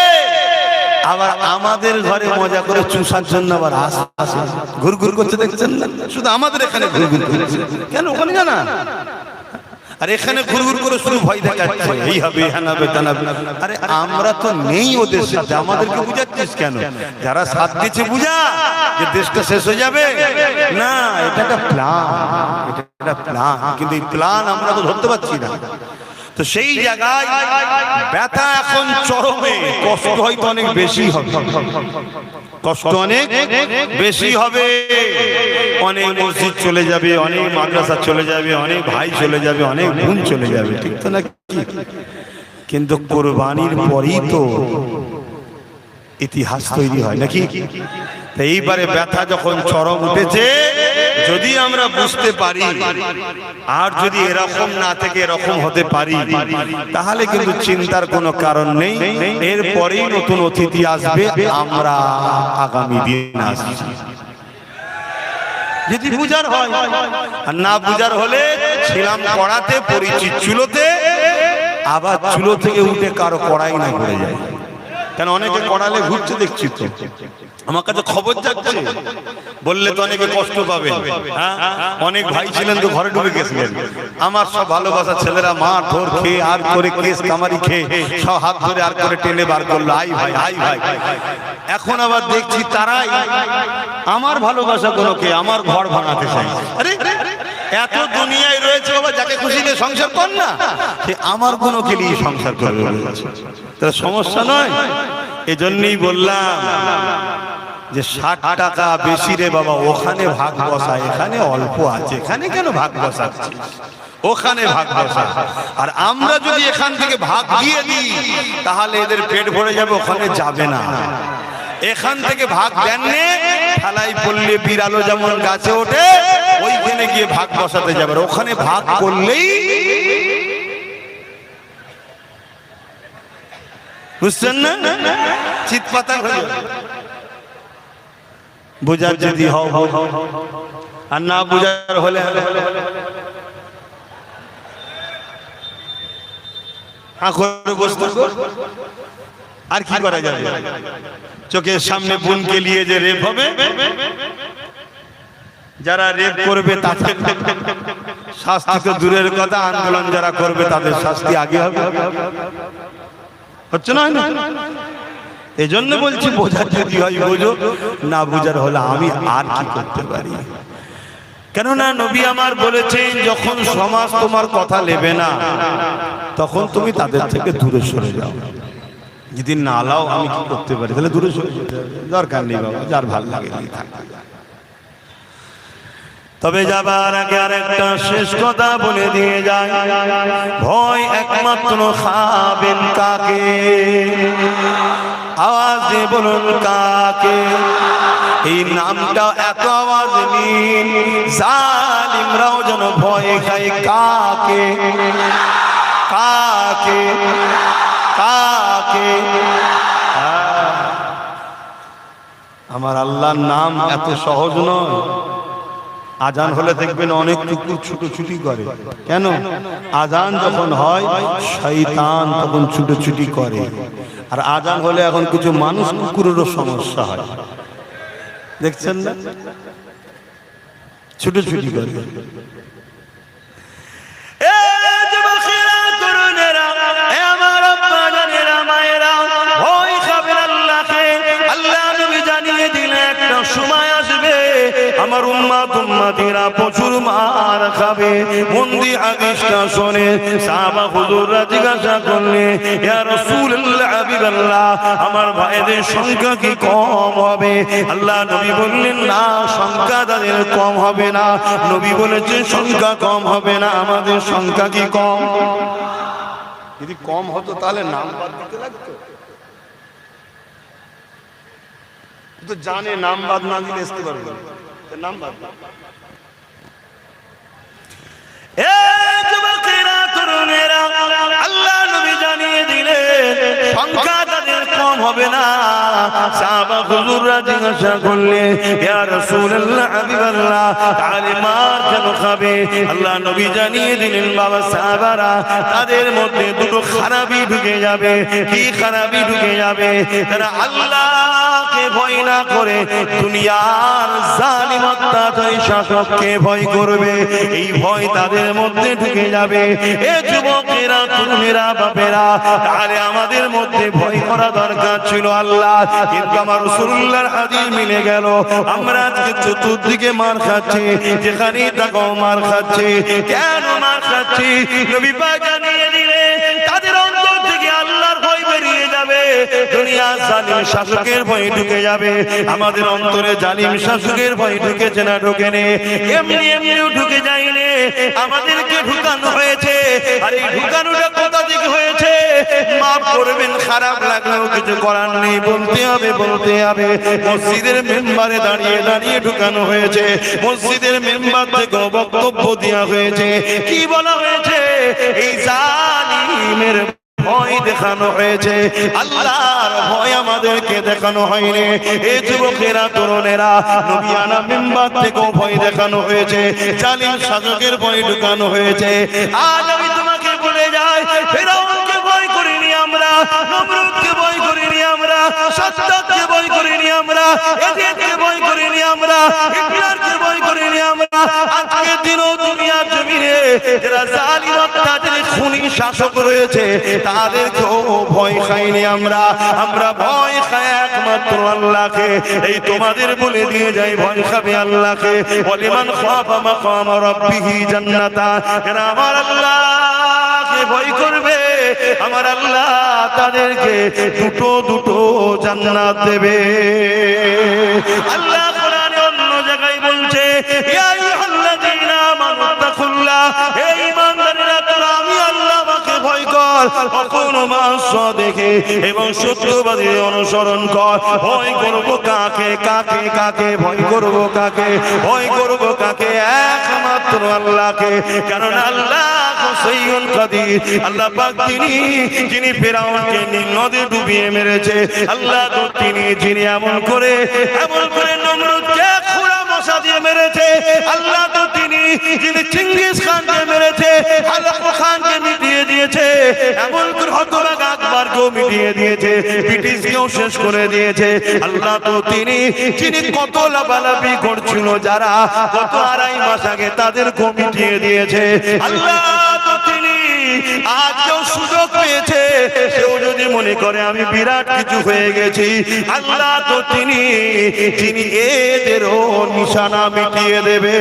আবার আমাদের ঘরে মজা করে চুষার জন্য আবার আসে, ঘুরঘুর করছে, দেখছেন না? শুধু আমাদের এখানে ঘুরঘুর করছে, কেন? ওখানে জানা, আর এখানে ঘুরঘুর করে শুরু ভয় দেখাচ্ছে, এই হবে, হ্যাঁ হবে, তা না। আরে আমরা তো নেই ওদের সাথে, আমাদেরকে বুঝাচ্ছিস কেন? যারা সাথ দিচ্ছে বুঝা যে দেশটা শেষ হয়ে যাবে না, এটা একটা প্ল্যান, কিন্তু এই প্ল্যান আমরা তো ধরতে পারছি না। তো সেই জায়গায় ব্যথা এখন চরমে, কষ্ট হয়তো অনেক বেশি হবে, কষ্ট অনেক বেশি হবে। অনেক মসজিদ চলে যাবে, অনেক মাদ্রাসা চলে যাবে, অনেক ভাই চলে যাবে, অনেক বোন চলে যাবে, ঠিক তো নাকি? কিন্তু কোরবানির পরেই তো ইতিহাস তৈরি হয় নাকি? এইবারে ব্যথা যখন চরম উঠেছে, যদি আমরা বুঝতে পারি আর যদি এরকম না থেকে এরকম হতে পারি, তাহলে কিন্তু চিন্তার কোনো কারণ নেই। এরপরেই নতুন অতিথি আসবে, আমরা আগামী দিন আসছি। যদি বুঝার হয়, আর না বুঝার হলে ছিলাম কড়াতে, পরিচিত চুলোতে, আবার চুলো থেকে উঠে কারো কড়াই না করে যায়। কেন অনেকে কড়ালে ঘুরছে দেখছি তো, আমার কাছে খবর যাচ্ছে, বললে তো অনেকে কষ্ট পাবে। হ্যাঁ, অনেক ভাই ছিলেন তো ঘরে ঢুকে গেছিলেন। আমার সব ভালোবাসা ছেলেরা মার ধর খেয়ে আর করে কেস কামারি খেয়ে সব হাত ধরে আর করে টেনে বার করলো, আই ভাই আই ভাই। এখন আবার দেখছি তারাই আমার ভালোবাসা কোনোকে আমার ঘর ভাঙাতে চাই। আরে এত দুনিয়ায় রয়েছে বাবা, যাকে খুশি নিয়ে সংসার কর না, সে আমার কোনোকে নিয়ে সংসার করবে, তার সমস্যা নয়। এজন্যই বললাম যে 60 টাকা বেশি রে বাবা, ওখানে ভাগ বসা, এখানে অল্প আছে, এখানে কেন ভাগ বসাচ্ছি, ওখানে ভাগ বসা। আর আমরা যদি এখান থেকে ভাগ দিয়ে দিই, তাহলে এদের পেট ভরে যাবে, ওখানে যাবে না। এখান থেকে ভাগ দেননি, ঠালাই পড়লে বিড়ালো যেমন গাছে ওঠে, ওইখানে গিয়ে ভাগ বসাতে যাবে। ওখানে ভাগ করলেই, বুঝছেন না, চিৎপাতা হয়ে যাবে। বুঝার যদি হও আর না বুঝার হলে আর কি করা যাবে? চোখের সামনে বোনকে নিয়ে যে রেপ হবে, যারা রেপ করবে তাদের শাস্তি তো দূরের কথা, আন্দোলন যারা করবে তাদের শাস্তি আগে হবে। হচ্ছে না? এই জন্য বলছি বোঝার যদি হয় বোঝো, না বুঝার হলে আমি আর কি করতে পারি। কেননা নবী আমার বলেছেন, যখন সমাজ তোমার কথা নেবে না, তখন তুমি তাদের থেকে দূরে সরে যাও। যদি না লাও, আমি কি করতে পারি? তাহলে দূরে সরে যেতে হবে, দরকার নেই বাবা, যার ভাল লাগে নিয়ে থাকবে। তবে যাবার আগে আর একটা শেষ কথা বলে দিয়ে যায়, ভয় একমাত্র খাবেন কাকে? আওয়াজ দিয়ে বলুন কাকে? এই নামটা এত আওয়াজ নিন, জালিমরাও যেন ভয় খায় কাকে? কাকে? কাকে? আমার আল্লাহর নাম এত সহজ নয়। আজান হলে দেখবেন অনেক কুকুর ছুটোছুটি করে। কেন? আজান যখন হয় শয়তান তখন ছুটোছুটি করে। আর আজান হলে এখন কিছু মানুষ কুকুরেরও সমস্যা হয়, দেখছেন না, ছুটোছুটি করে। সময় আসবে আমার উম্মত উম্মতিরা প্রচুর মার খাবে। মন্দি হাদিসটা শুনে সাহাবা হুজুররা জিজ্ঞাসা করলে, ইয়া রাসূলুল্লাহ হাবিবাল্লাহ, আমার ভাইদের সংখ্যা কি কম হবে? আল্লাহ নবী বললেন, না, সংখ্যা তাদের কম হবে না। নবী বলেছেন সংখ্যা কম হবে না, আমাদের সংখ্যা কি কম? যদি কম হতো তাহলে নাম বাদ দিতে লাগতো। তো জানে নাম বাদ না দিলে আসতে পারবে, নাম বাদ। আল্লাহ নবী জানিয়ে দিলেন সংখ্যা তাদের কম হবে না। সাহাবা হুজুররা জিজ্ঞাসা করলে, ইয়া রাসূলুল্লাহ হাবিবাল্লাহ, তাহলে মার কেন খাবে? আল্লাহ নবী জানিয়ে দিলেন, বাবা সাহাবারা, তাদের মধ্যে দুটো খারাপি ঢুকে যাবে। কি খারাপি ঢুকে যাবে? তারা আল্লাহকে ভয় না করে দুনিয়ার জালিম অত্যাচারী শাসককে ভয় করবে। এই ভয় তাদের মধ্যে ঢুকে যাবে। এ যুবকেরা, তরুণেরা, বাপেরা, তাহলে আমাদের মধ্যে ভয় করা দরকার ছিল আল্লাহ, কিন্তু আমার রাসূলুল্লাহর হাদিস মিলে গেল। আমরা আজকে চতুর্দিকে মার খাচ্ছি, যেখানেই তাকো মার খাচ্ছি। কেন মার খাচ্ছি? নবী পাক জানিয়ে দিলেন, তাদের অন্তর থেকে আল্লাহর ভয় বেরিয়ে যাবে, দুনিয়ার জালিম শাসকের ভয় ঢুকে যাবে। আমাদের অন্তরে জালিম শাসকের ভয় ঢুকেছে না ঢুকেনি? এমনি এমনিও ঢুকে যায়নি, আমাদেরকে ঢুকানো হয়েছে। আর এই ঢুকানোটা কোথা থেকে হয়েছে? মাফ করবেন, খারাপ লাগলেও কিছু করার নেই, বলতে হবে বলতে হবে। মসজিদের মেম্বারে দাঁড়িয়ে দাঁড়িয়ে ঢুকানো হয়েছে, মসজিদের মেম্বার থেকে বক্তব্য দেওয়া হয়েছে। কি বলা হয়েছে? এই জালিমের ভয় দেখানো হয়েছে, আল্লাহর ভয় আমাদেরকে দেখানো হয়নি। এই যুবকেরা তরুণেরা নবিয়ানা মেম্বার থেকেও ভয় দেখানো হয়েছে, জালিম শাসকের ভয় ঢুকানো হয়েছে। আজ আমি তোমাকে বলে যাই, ফেরাউনকে ভয় করিনি আমরা, নমরুদকে ভয় করিনি আমরা, সাদ্দাতকে ভয় করিনি আমরা, এজিদকে ভয় করিনি আমরা, হিটলারকে ভয় করিনি আমরা। আজকে দিনও দুনিয়ার জমিনে যারা জালিম অত্যাচারী খুনি শাসক রয়েছে তাদেরকেও ভয় খাইনি আমরা। আমরা ভয় খাই একমাত্র আল্লাহকে। এই তোমাদের বলে দিয়ে যাই, ভয় খাবে আল্লাহকে। ওয়ালিমান খাফা মাকাম রাব্বিহি জান্নাতান, এরা আমার আল্লাহকে ভয় করবে, আমার আল্লাহ তাদেরকে দুটো দুটো জান্নাত দেবে। আল্লাহ কোরআনে অন্য জায়গায় বলছে, ইয়া আইয়ুহাল্লাযীনা আমানু তাকুল্লাহ, হে ঈমানদারেরা তোমরা আমি আল্লাহকে ভয় কর, ওয়াকুনু মা'আস সাদিকিন, এবং সত্যবাদীর অনুসরণ কর। ভয় করব কাকে? কাকে কাকে ভয় করব? কাকে ভয় করব? কাকে? একমাত্র আল্লাহকে। কারণ আল্লাহ হাসিউল কাদির, আল্লাহ পাক তিনি যিনি ফেরাউনকে নীল নদে ডুবিয়ে মেরেছে, আল্লাহ তো তিনি যিনি এমন করে নমরুদকে খুরা মশা দিয়ে মেরেছে, আল্লাহ তো তিনি যিনি চিঙ্গিস খানকে মেরেছে, হালাকু খানকে মিটিয়ে দিয়েছে, এমন করে হতভাগা আকবরকেও মিটিয়ে দিয়েছে, ব্রিটিশকেও শেষ করে দিয়েছে। আল্লাহ তো তিনি যিনি কত লাফালাফি করছিল যারা কত আড়াই মাস আগে তাদেরকেও মিটিয়ে দিয়েছে। আল্লাহ তো তিনি আজকেও সুযোগ পেয়েছে, সেও যদি মনে করে আমি বিরাট কিছু হয়ে গেছি, আল্লাহ তো তিনি যিনি এদেরও নিশানা মিটিয়ে দেবে।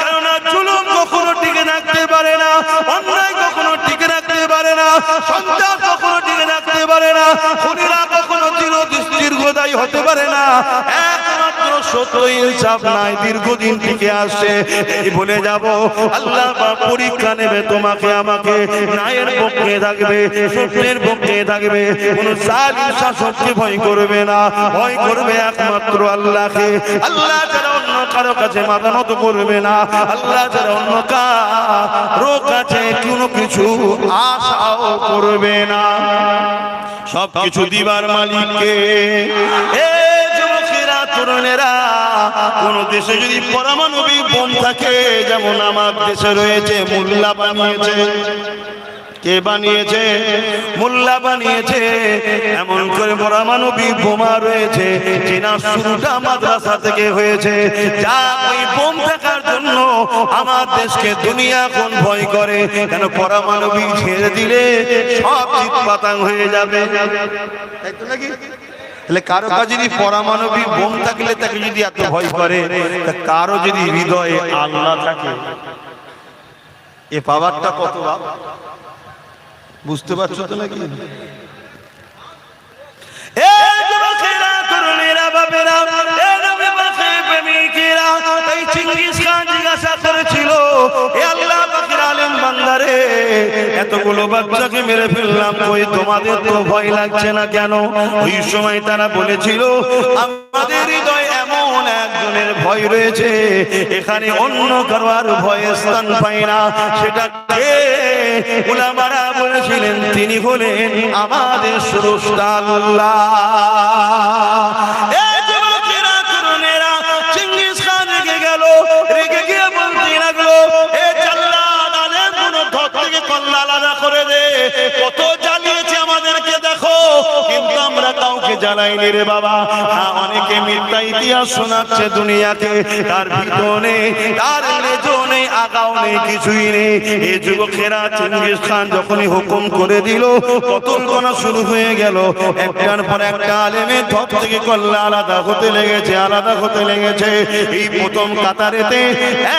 কারণ জুলুম কখনো টিকে রাখতে পারে না, অন্যায় কখনো টিকে রাখতে পারে না, সন্ত্রাস কখনো টিকে রাখতে পারে না, খুনিরা কখনো দীর্ঘদায়ী হতে পারে না। একমাত্র সত্য ইনসাফ নাই, দীর্ঘদিন টিকে আসছে। এই বলে যাব, আল্লাহ পরীক্ষা নেবে তোমাকে আমাকে, ন্যায়ের পক্ষে থাকবে, সত্যের পক্ষে থাকবে, কোন জালিম শাসককে ভয় করবে না, ভয় করবে একমাত্র আল্লাহকে। আল্লাহ যারা অন্য কারো কাছে মাথা নত করবে না, আল্লাহ যারা অন্য কারো কাছে কোনো কিছু আশাও করবে না, সব কিছু দিবার মালিককে। এই যুবকেরা তরুণেরা, কোন দেশে যদি পারমাণবিক বোম থাকে, যেমন আমার দেশে রয়েছে, মোল্লা বানিয়েছে। কে বানিয়েছে? মোল্লা বানিয়েছে। এমন করে পারমাণবিক বোমা রয়েছে, চীনা শুরুটা মাদ্রাসা থেকে হয়েছে। যা ওই বোম থাকার জন্য আমার দেশকে দুনিয়া এখন ভয় করে, কেন পারমাণবিক ছেড়ে দিলে সব চিৎপাতাং হয়ে যাবে, তাই তো নাকি? তাহলে কারো কাছে যদি পারমাণবিক বোম থাকলে তাকে যদি এত ভয় করে, তা কারো যদি হৃদয়ে আল্লাহ থাকে, এ পাওয়ারটা কত বুঝতে পারছো তো নাকি? এই যুবকেরা তরুণেরা বাবেরা, এই নবী পাকের প্রেমিকেরা, এই চিঙ্গিস খান জিজ্ঞাসা করেছিল, হে আল্লাহ পাকের আলেম বান্দারে, এতগুলো বাচ্চাকে মেরে ফেললাম, কই তোমাদের তো ভয় লাগছে না কেন? ওই সময় তারা বলেছিল, আমাদের হৃদয়ে এমন একজনের ভয় রয়েছে, এখানে অন্য কারো আর ভয়ের স্থান পায় না। সেটা কে? উলামারা বলেছিলেন, তিনি হলেন আমাদের স্রষ্টা আল্লাহ। এই যুবকেরা তরুণেরা, চিঙ্গিস খান রেগে গেল, রেগে গিয়ে বলতে লাগলো, এ জাল্লাদ আলেম গুলো ধর থেকে কল্লা আলাদা করে দে, কত জ্বালিয়েছে আমাদেরকে দেখো, কিন্তু আমরা কাউকে জ্বালাইনি রে বাবা। অনেকে মিথ্যা ইতিহাস শোনাচ্ছে দুনিয়াকে, তার ভিতর নেই, তার লেজও নেই, আগাও নেই, কিছুই নেই। এই যুবকেরা চিঙ্গিস খান যখনই হুকুম করে দিল, কতল করা শুরু হয়ে গেল, একটার পর একটা আলেমের ধর থেকে কল্লা আলাদা হতে লেগেছে, আলাদা হতে লেগেছে। এই প্রথম কাতারেতে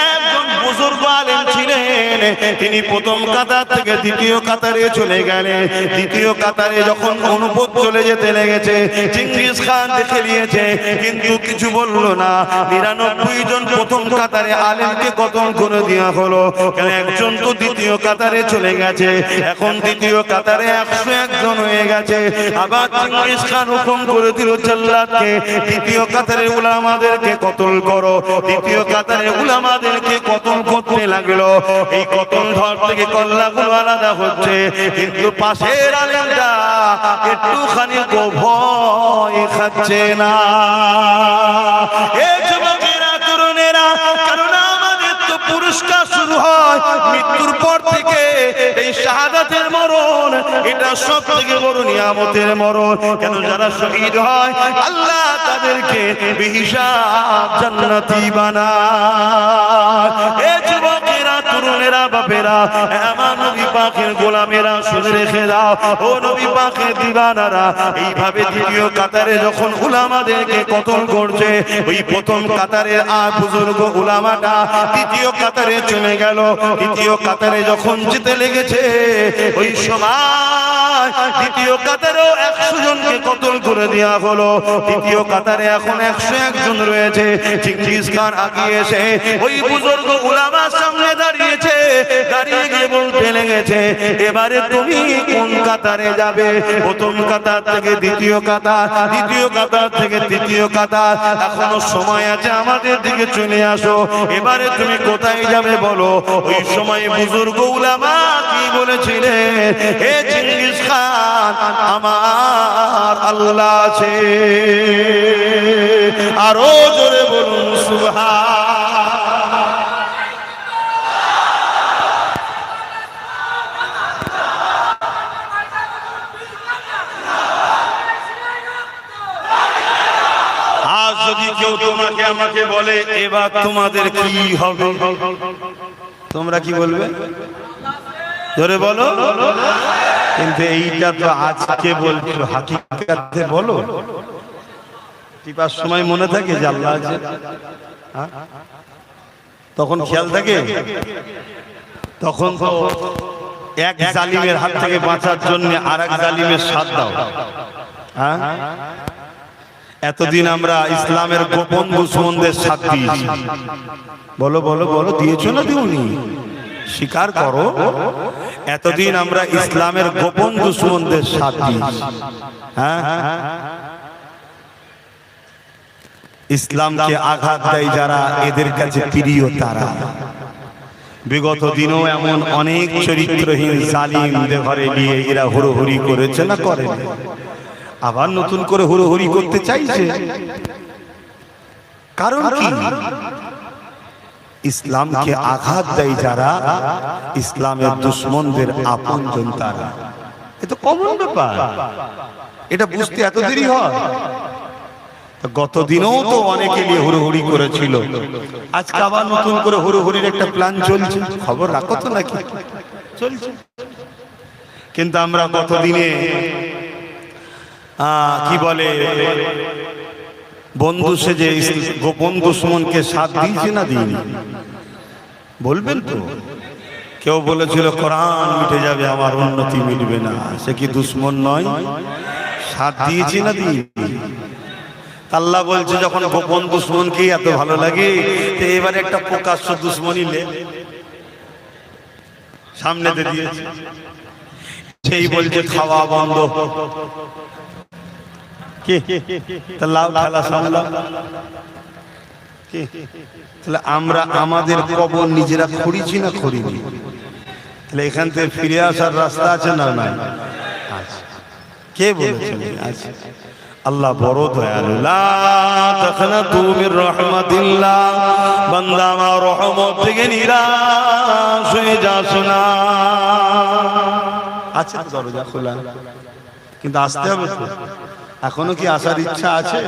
একজন বুজুর্গ আলেম ছিলেন, তিনি প্রথম কাতার থেকে দ্বিতীয় কাতারে চলে গেলেন। দ্বিতীয় কাতারে যখন অনুপদ চলে যেতে লেগেছে, চেঙ্গিস খান দেখে নিয়েছে, কিন্তু কিছু বলল না। 99 জন প্রথম কাতারে আলেমকে কতল করে দেওয়া হলো, কেন একজন তো দ্বিতীয় কাতারে চলে গেছে। এখন দ্বিতীয় কাতারে 101 জন হয়ে গেছে। আবার চেঙ্গিস খান হুকুম করে দিল জাল্লাদকে, দ্বিতীয় কাতারে উলামাদেরকে কতল করো। দ্বিতীয় কাতারে উলামাদেরকে কতল করতে লাগলো। এই কতল ধর থেকে কল্লাগুলো আলাদা হচ্ছে, কিন্তু পাশের আলেমরা একটুখানি ভয় খাচ্ছে না। এই যুবকেরা, তরুণেরা, কারণ আমাদের তো পুরস্কার শুরু হয় মৃত্যুর পর থেকে। এই শাহাদাতের মরণ, এটা সব থেকে বড় নিয়ামতের মরণ। কেন যারা শহীদ হয় আল্লাহ তাদেরকে বেহিসাব জান্নাতি বানায়। এই যুবকেরা, তরুণেরা, বাপেরা, আমার নবী পাকের গোলামেরা, শুনে রেখে দাও ও নবী পাকের দিওয়ানারা, এইভাবে দ্বিতীয় কাতারে যখন উলামাদেরকে কতল করছে, ওই প্রথম কাতারের বুজুর্গ উলামাটা দ্বিতীয় কাতারে চলে গেল। দ্বিতীয় কাতারে যখন যেতে লেগেছে, ওই সময় দ্বিতীয় কাতারেও 100 জনকে কতল করে দেওয়া হলো। দ্বিতীয় কাতারে এখন 101 জন রয়েছে। চেঙ্গিস খান আগিয়ে এসে ওই বুজুর্গ উলামার সামনে দাঁড়িয়েছে। দাঁড়িয়ে গিয়ে বলতে লেগেছে, এবারে তুমি কোন কাতারে যাবে? প্রথম কাতার থেকে দ্বিতীয় কাতার, দ্বিতীয় কাতার থেকে তৃতীয় কাতার। এখনো সময় আছে, আমাদের দিকে চলে আসো। এবারে তুমি কোথায় যাবে বলো। ওই সময় বুজুর্গ উলামা কি বলেছিলেন? হে চেঙ্গিস খান, আমার আল্লাহ আছে। আরো জোরে বলুন সুবহান। আজ যদি কেউ তোমাকে আমাকে বলে এবার তোমাদের কি হবে, তোমরা কি বলবে? জোরে বলো। কিন্তু এইটা তো আজকে বলছো, হাকিকাতে বলো। টিপার সময় মনে থাকে যে আল্লাহ আছে? তখন খেয়াল থাকে? তখন তো এক জালিমের হাত থেকে বাঁচার জন্য আরেক জালিমের সাথ দাও। হ্যাঁ, এতদিন আমরা ইসলামের গোপন দুশমনদের সাথ দিয়েছি। বলো বলো বলো, দিয়েছো না দিওনি? স্বীকার করো। এতদিন আমরা ইসলামের গোপন দুশমনদের সাথ দিয়েছি। হ্যাঁ, ইসলামকে আঘাত দেয় যারা, এদের কাছে প্রিয় তারা। বিগত দিনও এমন অনেক চরিত্রহীন জালিমদের ঘরে নিয়ে এরা হুড়োহুড়ি করেছে না করে? আবার নতুন করে হুড়োহুড়ি করতে চাইছে। কারণ কি? ইসলামকে আঘাত দেয় যারা, ইসলামের দুশমনদের আপনজন তারা। এটা কমন ব্যাপার, এটা বুঝতে এত দেরি হয়? গত দিনও তো অনেকে নিয়ে হুড়োহুড়ি করেছিল, আজকে আবার নতুন করে হুড়োহুড়ির একটা প্ল্যান চলছে। খবর রাখো তো নাকি? চলছে। কিন্তু আমরা গত দিনে কি বলে বন্ধু সেজে গোপন দুশমনকে সাথ দিয়েছে না দিইনি? বলবেন তো? কেউ বলেছিল কোরআন মিটে যাবে, আমার উন্নতি মিটবে না। সে কি দুশমন নয়? সাথ দিয়েছি না দিইনি? আল্লাহ বলছে যখন গোপন দুশমনকে এত ভালো লাগে, তো এবারে একটা প্রকাশ্য দুশমনী সামনে দিয়েছে। সেই বলছে খাওয়া বন্ধ। তাহলে আমরা আমাদের কবর নিজেরা খড়িছি না খড়িনি? তাহলে এখান থেকে ফিরে আসার রাস্তা আছে না? নাই। কে বলেছেন? আছে। আল্লাহ বড় দয়ালু। লা তাকনাতু মির রাহমাতিল্লাহ, বান্দা আমার রহমত থেকে নিরাশ হয়ে যাস না। আছে তো দরজা খোলা, কিন্তু আসতে হবে তো। এখনো কি আসার ইচ্ছা আছে?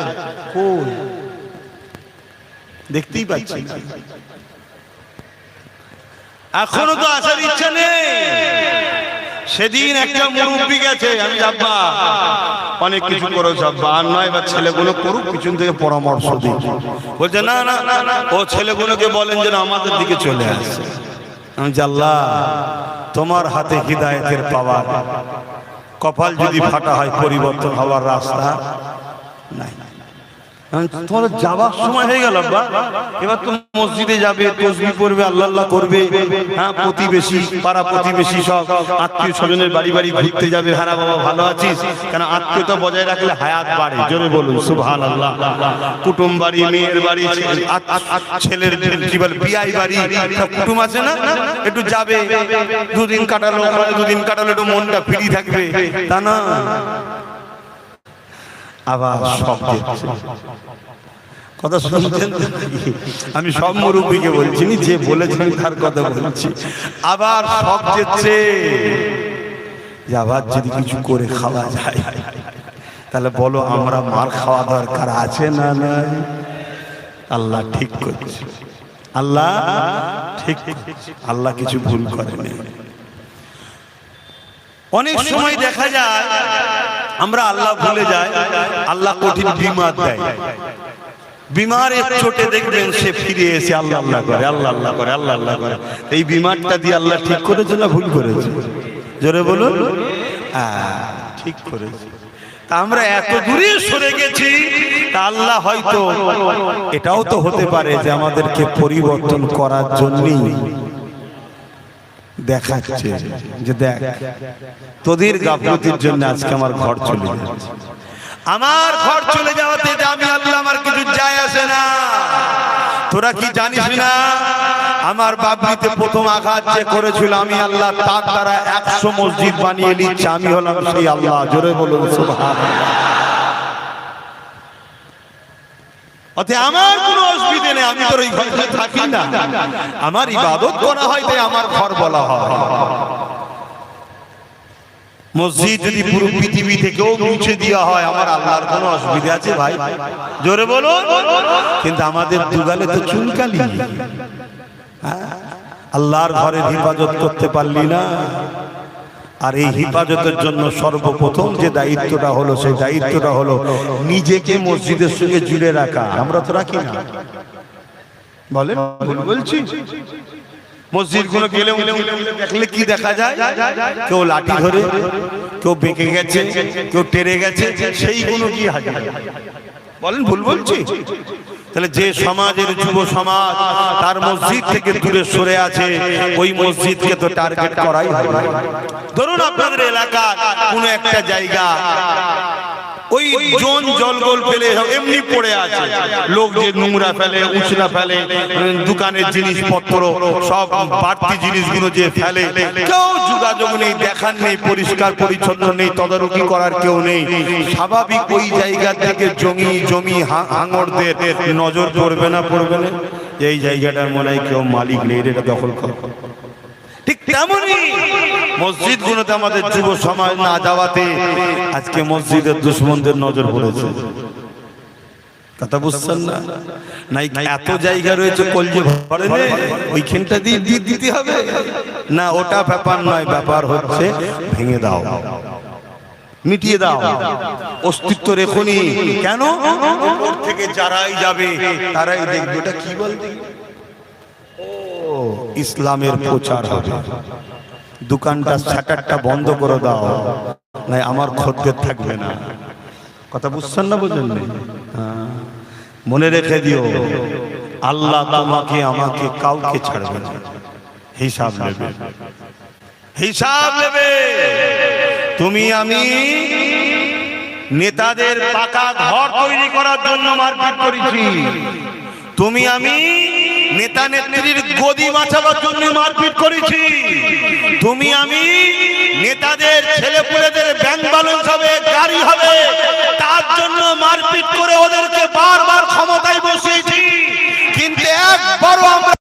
কই দেখতেই পাচ্ছি না। এখনো তো আসার ইচ্ছা নেই। সেদিন একটা মুরব্বী গেছে, আমি আব্বা অনেক কিছু করেছ আব্বা, আর নয় বা ছেলেগুলো করুক, পিছন থেকে পরামর্শ দিই। বলছে না না না, ও ছেলেগুলোকে বলেন যেন আমাদের দিকে চলে আসে। আমি আল্লাহ তোমার হাতে হিদায়েতের পাওয়ার, কপাল যদি ফাটা হয় পরিবর্তন হওয়ার রাস্তা নাই। তোমার যাবার সময় হয়ে গেল আব্বা, এবার তো মসজিদে যাবে, তসবিহ পড়বে, আল্লাহ আল্লাহ করবে। হ্যাঁ, প্রতিবেশী পাড়া প্রতিবেশী সব আত্মীয় স্বজনের বাড়ি বাড়ি ঘুরতে যাবে। হ্যাঁ বাবা ভালো আছিস, কেন আত্মীয়তা বজায় রাখলে হায়াত বাড়ে। জোরে বলুন সুবহানাল্লাহ। কুটুম বাড়ি, মেয়ের বাড়ি, ছেলের কি বলে বিয়াই বাড়ি, সব কুটুম আছে না, একটু যাবে, দুদিন কাটালো, দুদিন কাটালো, একটু মনটা ফ্রি থাকবে, তা না। আবার সব দেখছে, কথা শুনছেন? আমি সব মুরব্বীকে বলছি, যে বলেছেন তার কথা বলছি। আবার সব দেখছে যে আবার যদি কিছু করে খাওয়া যায়, তাহলে বলো আমরা মার খাওয়া দরকার আছে না নাই? আল্লাহ ঠিক করছে, আল্লাহ ঠিক, আল্লাহ কিছু ভুল করেনি। অনেক সময় দেখা যায় আমরা আল্লাহ ভুলে যাই, আল্লাহ কঠিন বিমার দেয়। বিমারের চোটে দেখবেন সে ফিরে এসে আল্লাহ আল্লাহ করে, আল্লাহ আল্লাহ করে, আল্লাহ আল্লাহ করে। এই বিমারটা দিয়ে আল্লাহ ঠিক করেছে না ভুল করেছে? জোরে বলুন। ঠিক করেছে। তা আমরা এত দূরে সরে গেছি, তা আল্লাহ হয়তো এটাও তো হতে পারে যে আমাদেরকে পরিবর্তন করার জন্যই দেখাচ্ছে যে দেখ তোদের গাফলতির জন্য আজকে আমার ঘর চলে যাচ্ছে। আমার ঘর চলে যাওয়াতে আমি আল্লাহ আমার কিছু যায় আসে না। তোরা কি জানিস না, আমার বাবলিতে প্রথম আঘাত যে করেছিল আমি আল্লাহ, তার দ্বারা 100 মসজিদ বানিয়ে নিচ্ছে। আমি হলাম সেই আল্লাহ। জোরে বলুন সুবহানাল্লাহ। অতএব আমার কোনো অসুবিধা নেই, আমি তোর ওই ঘরে থাকি না, আমার ইবাদত করা হয় তাই আমার ঘর বলা হয়। মসজিদ যদি পুরো পৃথিবী থেকেও মুছে দেওয়া হয়, আমার আল্লাহর কোনো অসুবিধা আছে ভাই? জোরে বলো। কিন্তু আমাদের দুগালে তো চুনকালি, আল্লাহর ঘরের হেফাজত করতে পারলি না। আর এই হেফাজতের জন্য সর্বপ্রথম যে দায়িত্বটা হলো, সেই দায়িত্বটা হলো নিজেকে মসজিদের সঙ্গে জুড়ে রাখা। আমরা তো রাখি না, বলেন? বলছি মসজিদ গুলো গেলে দেখলে কি দেখা যায়? কেউ লাঠি ধরে, কেউ বেঁকে গেছে, কেউ টেরে গেছে, সেইগুলো কি হাজার, বলেন ভুল বলছি? তাহলে যে সমাজের যুব সমাজ তার মসজিদ থেকে দূরে সরে আছে, ওই মসজিদকে তো টার্গেট করাই হবে। ধরুন আপনাদের এলাকার কোনো একটা জায়গা ওই জোন জলগোল ফেলে এমনি পড়ে আছে, লোক যে নোংরা ফেলে, উচনা ফেলে, দোকানের জিনিসপত্র সব বাড়তি জিনিসগুলো যে ফেলে, কেউ যোগাযোগ নেই, দেখার নেই, পরিষ্কার পরিচ্ছন্ন নেই, তদারকি করার কেউ নেই। স্বাভাবিক ওই জায়গা থেকে জমি হাঙরদের নজর পড়বে না, পড়বে না? এই জায়গাটার মনে হয় কেউ মালিক নেই, এটা দখল করে। ঠিক তেমনি মসজিদ গুলোতে আমাদের যুব সমাজ না যাওয়াতে আজকে মসজিদের দুশমনদের নজর পড়েছে। কথা বুঝছেন না? নাই এত জায়গা রয়েছে কলজে ভরে নে, ওইখানটা দিয়ে দিতে হবে না, ওটা ব্যাপার নয়। ব্যাপার হচ্ছে ভেঙে দাও, মিটিয়ে দাও, অস্তিত্ব রেখনি। কেন? থেকে যারাই যাবে তারাই দেখবে ওটা কি বলতে ইসলামের প্রচার হবে। দোকানটা শাটারটা বন্ধ করে দাও, নাই আমার খদ্দের থাকবে না। কথা বুঝছেন না? বুঝলেন না? মনে রেখে দিও, আল্লাহ তোমাকে আমাকে কাউকে ছাড়বে না, হিসাব নেবে, হিসাব নেবে। তুমি আমি নেতাদের পাকা ঘর তৈরি করার জন্য মারপিট করেছি, তুমি আমি নেতা নেত্রীর গদি বাঁচাবার জন্য মারপিট করেছি, তুমি আমি নেতাদের ছেলেপুলেদের ব্যাংক ব্যালেন্স হবে, গাড়ি হবে, তার জন্য মারপিট করে ওদেরকে বারবার ক্ষমতায় বসিয়েছি। কিন্তু একবারও আমরা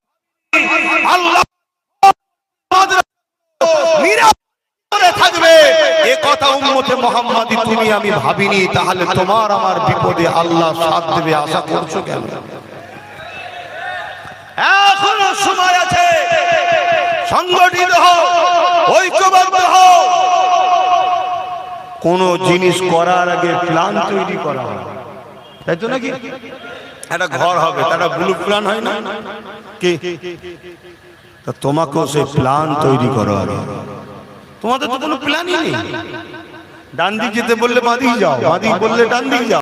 আল্লাহ থাকবে এ কথা উম্মতে মুহাম্মাদি তুমি আমি ভাবিনি। তাহলে তোমার আমার বিপদে আল্লাহ সাথ দেবে আশা করছো কেন? এখনো সময় আছে, সংগঠিত হও, ঐক্যবদ্ধ হও, কোন জিনিস করার আগে প্ল্যান তৈরি করা হয়, তাই তো নাকি? একটা ঘর হবে, তার ব্লু প্ল্যান হয় না কি? তা তোমাকেও সেই প্ল্যান তৈরি করা হবে। তোমাদের তো কোনো প্ল্যানই নেই। ডান দিক যেতে বললে বাঁ দিক যাও, বাঁ দিক বললে ডান দিক যাও।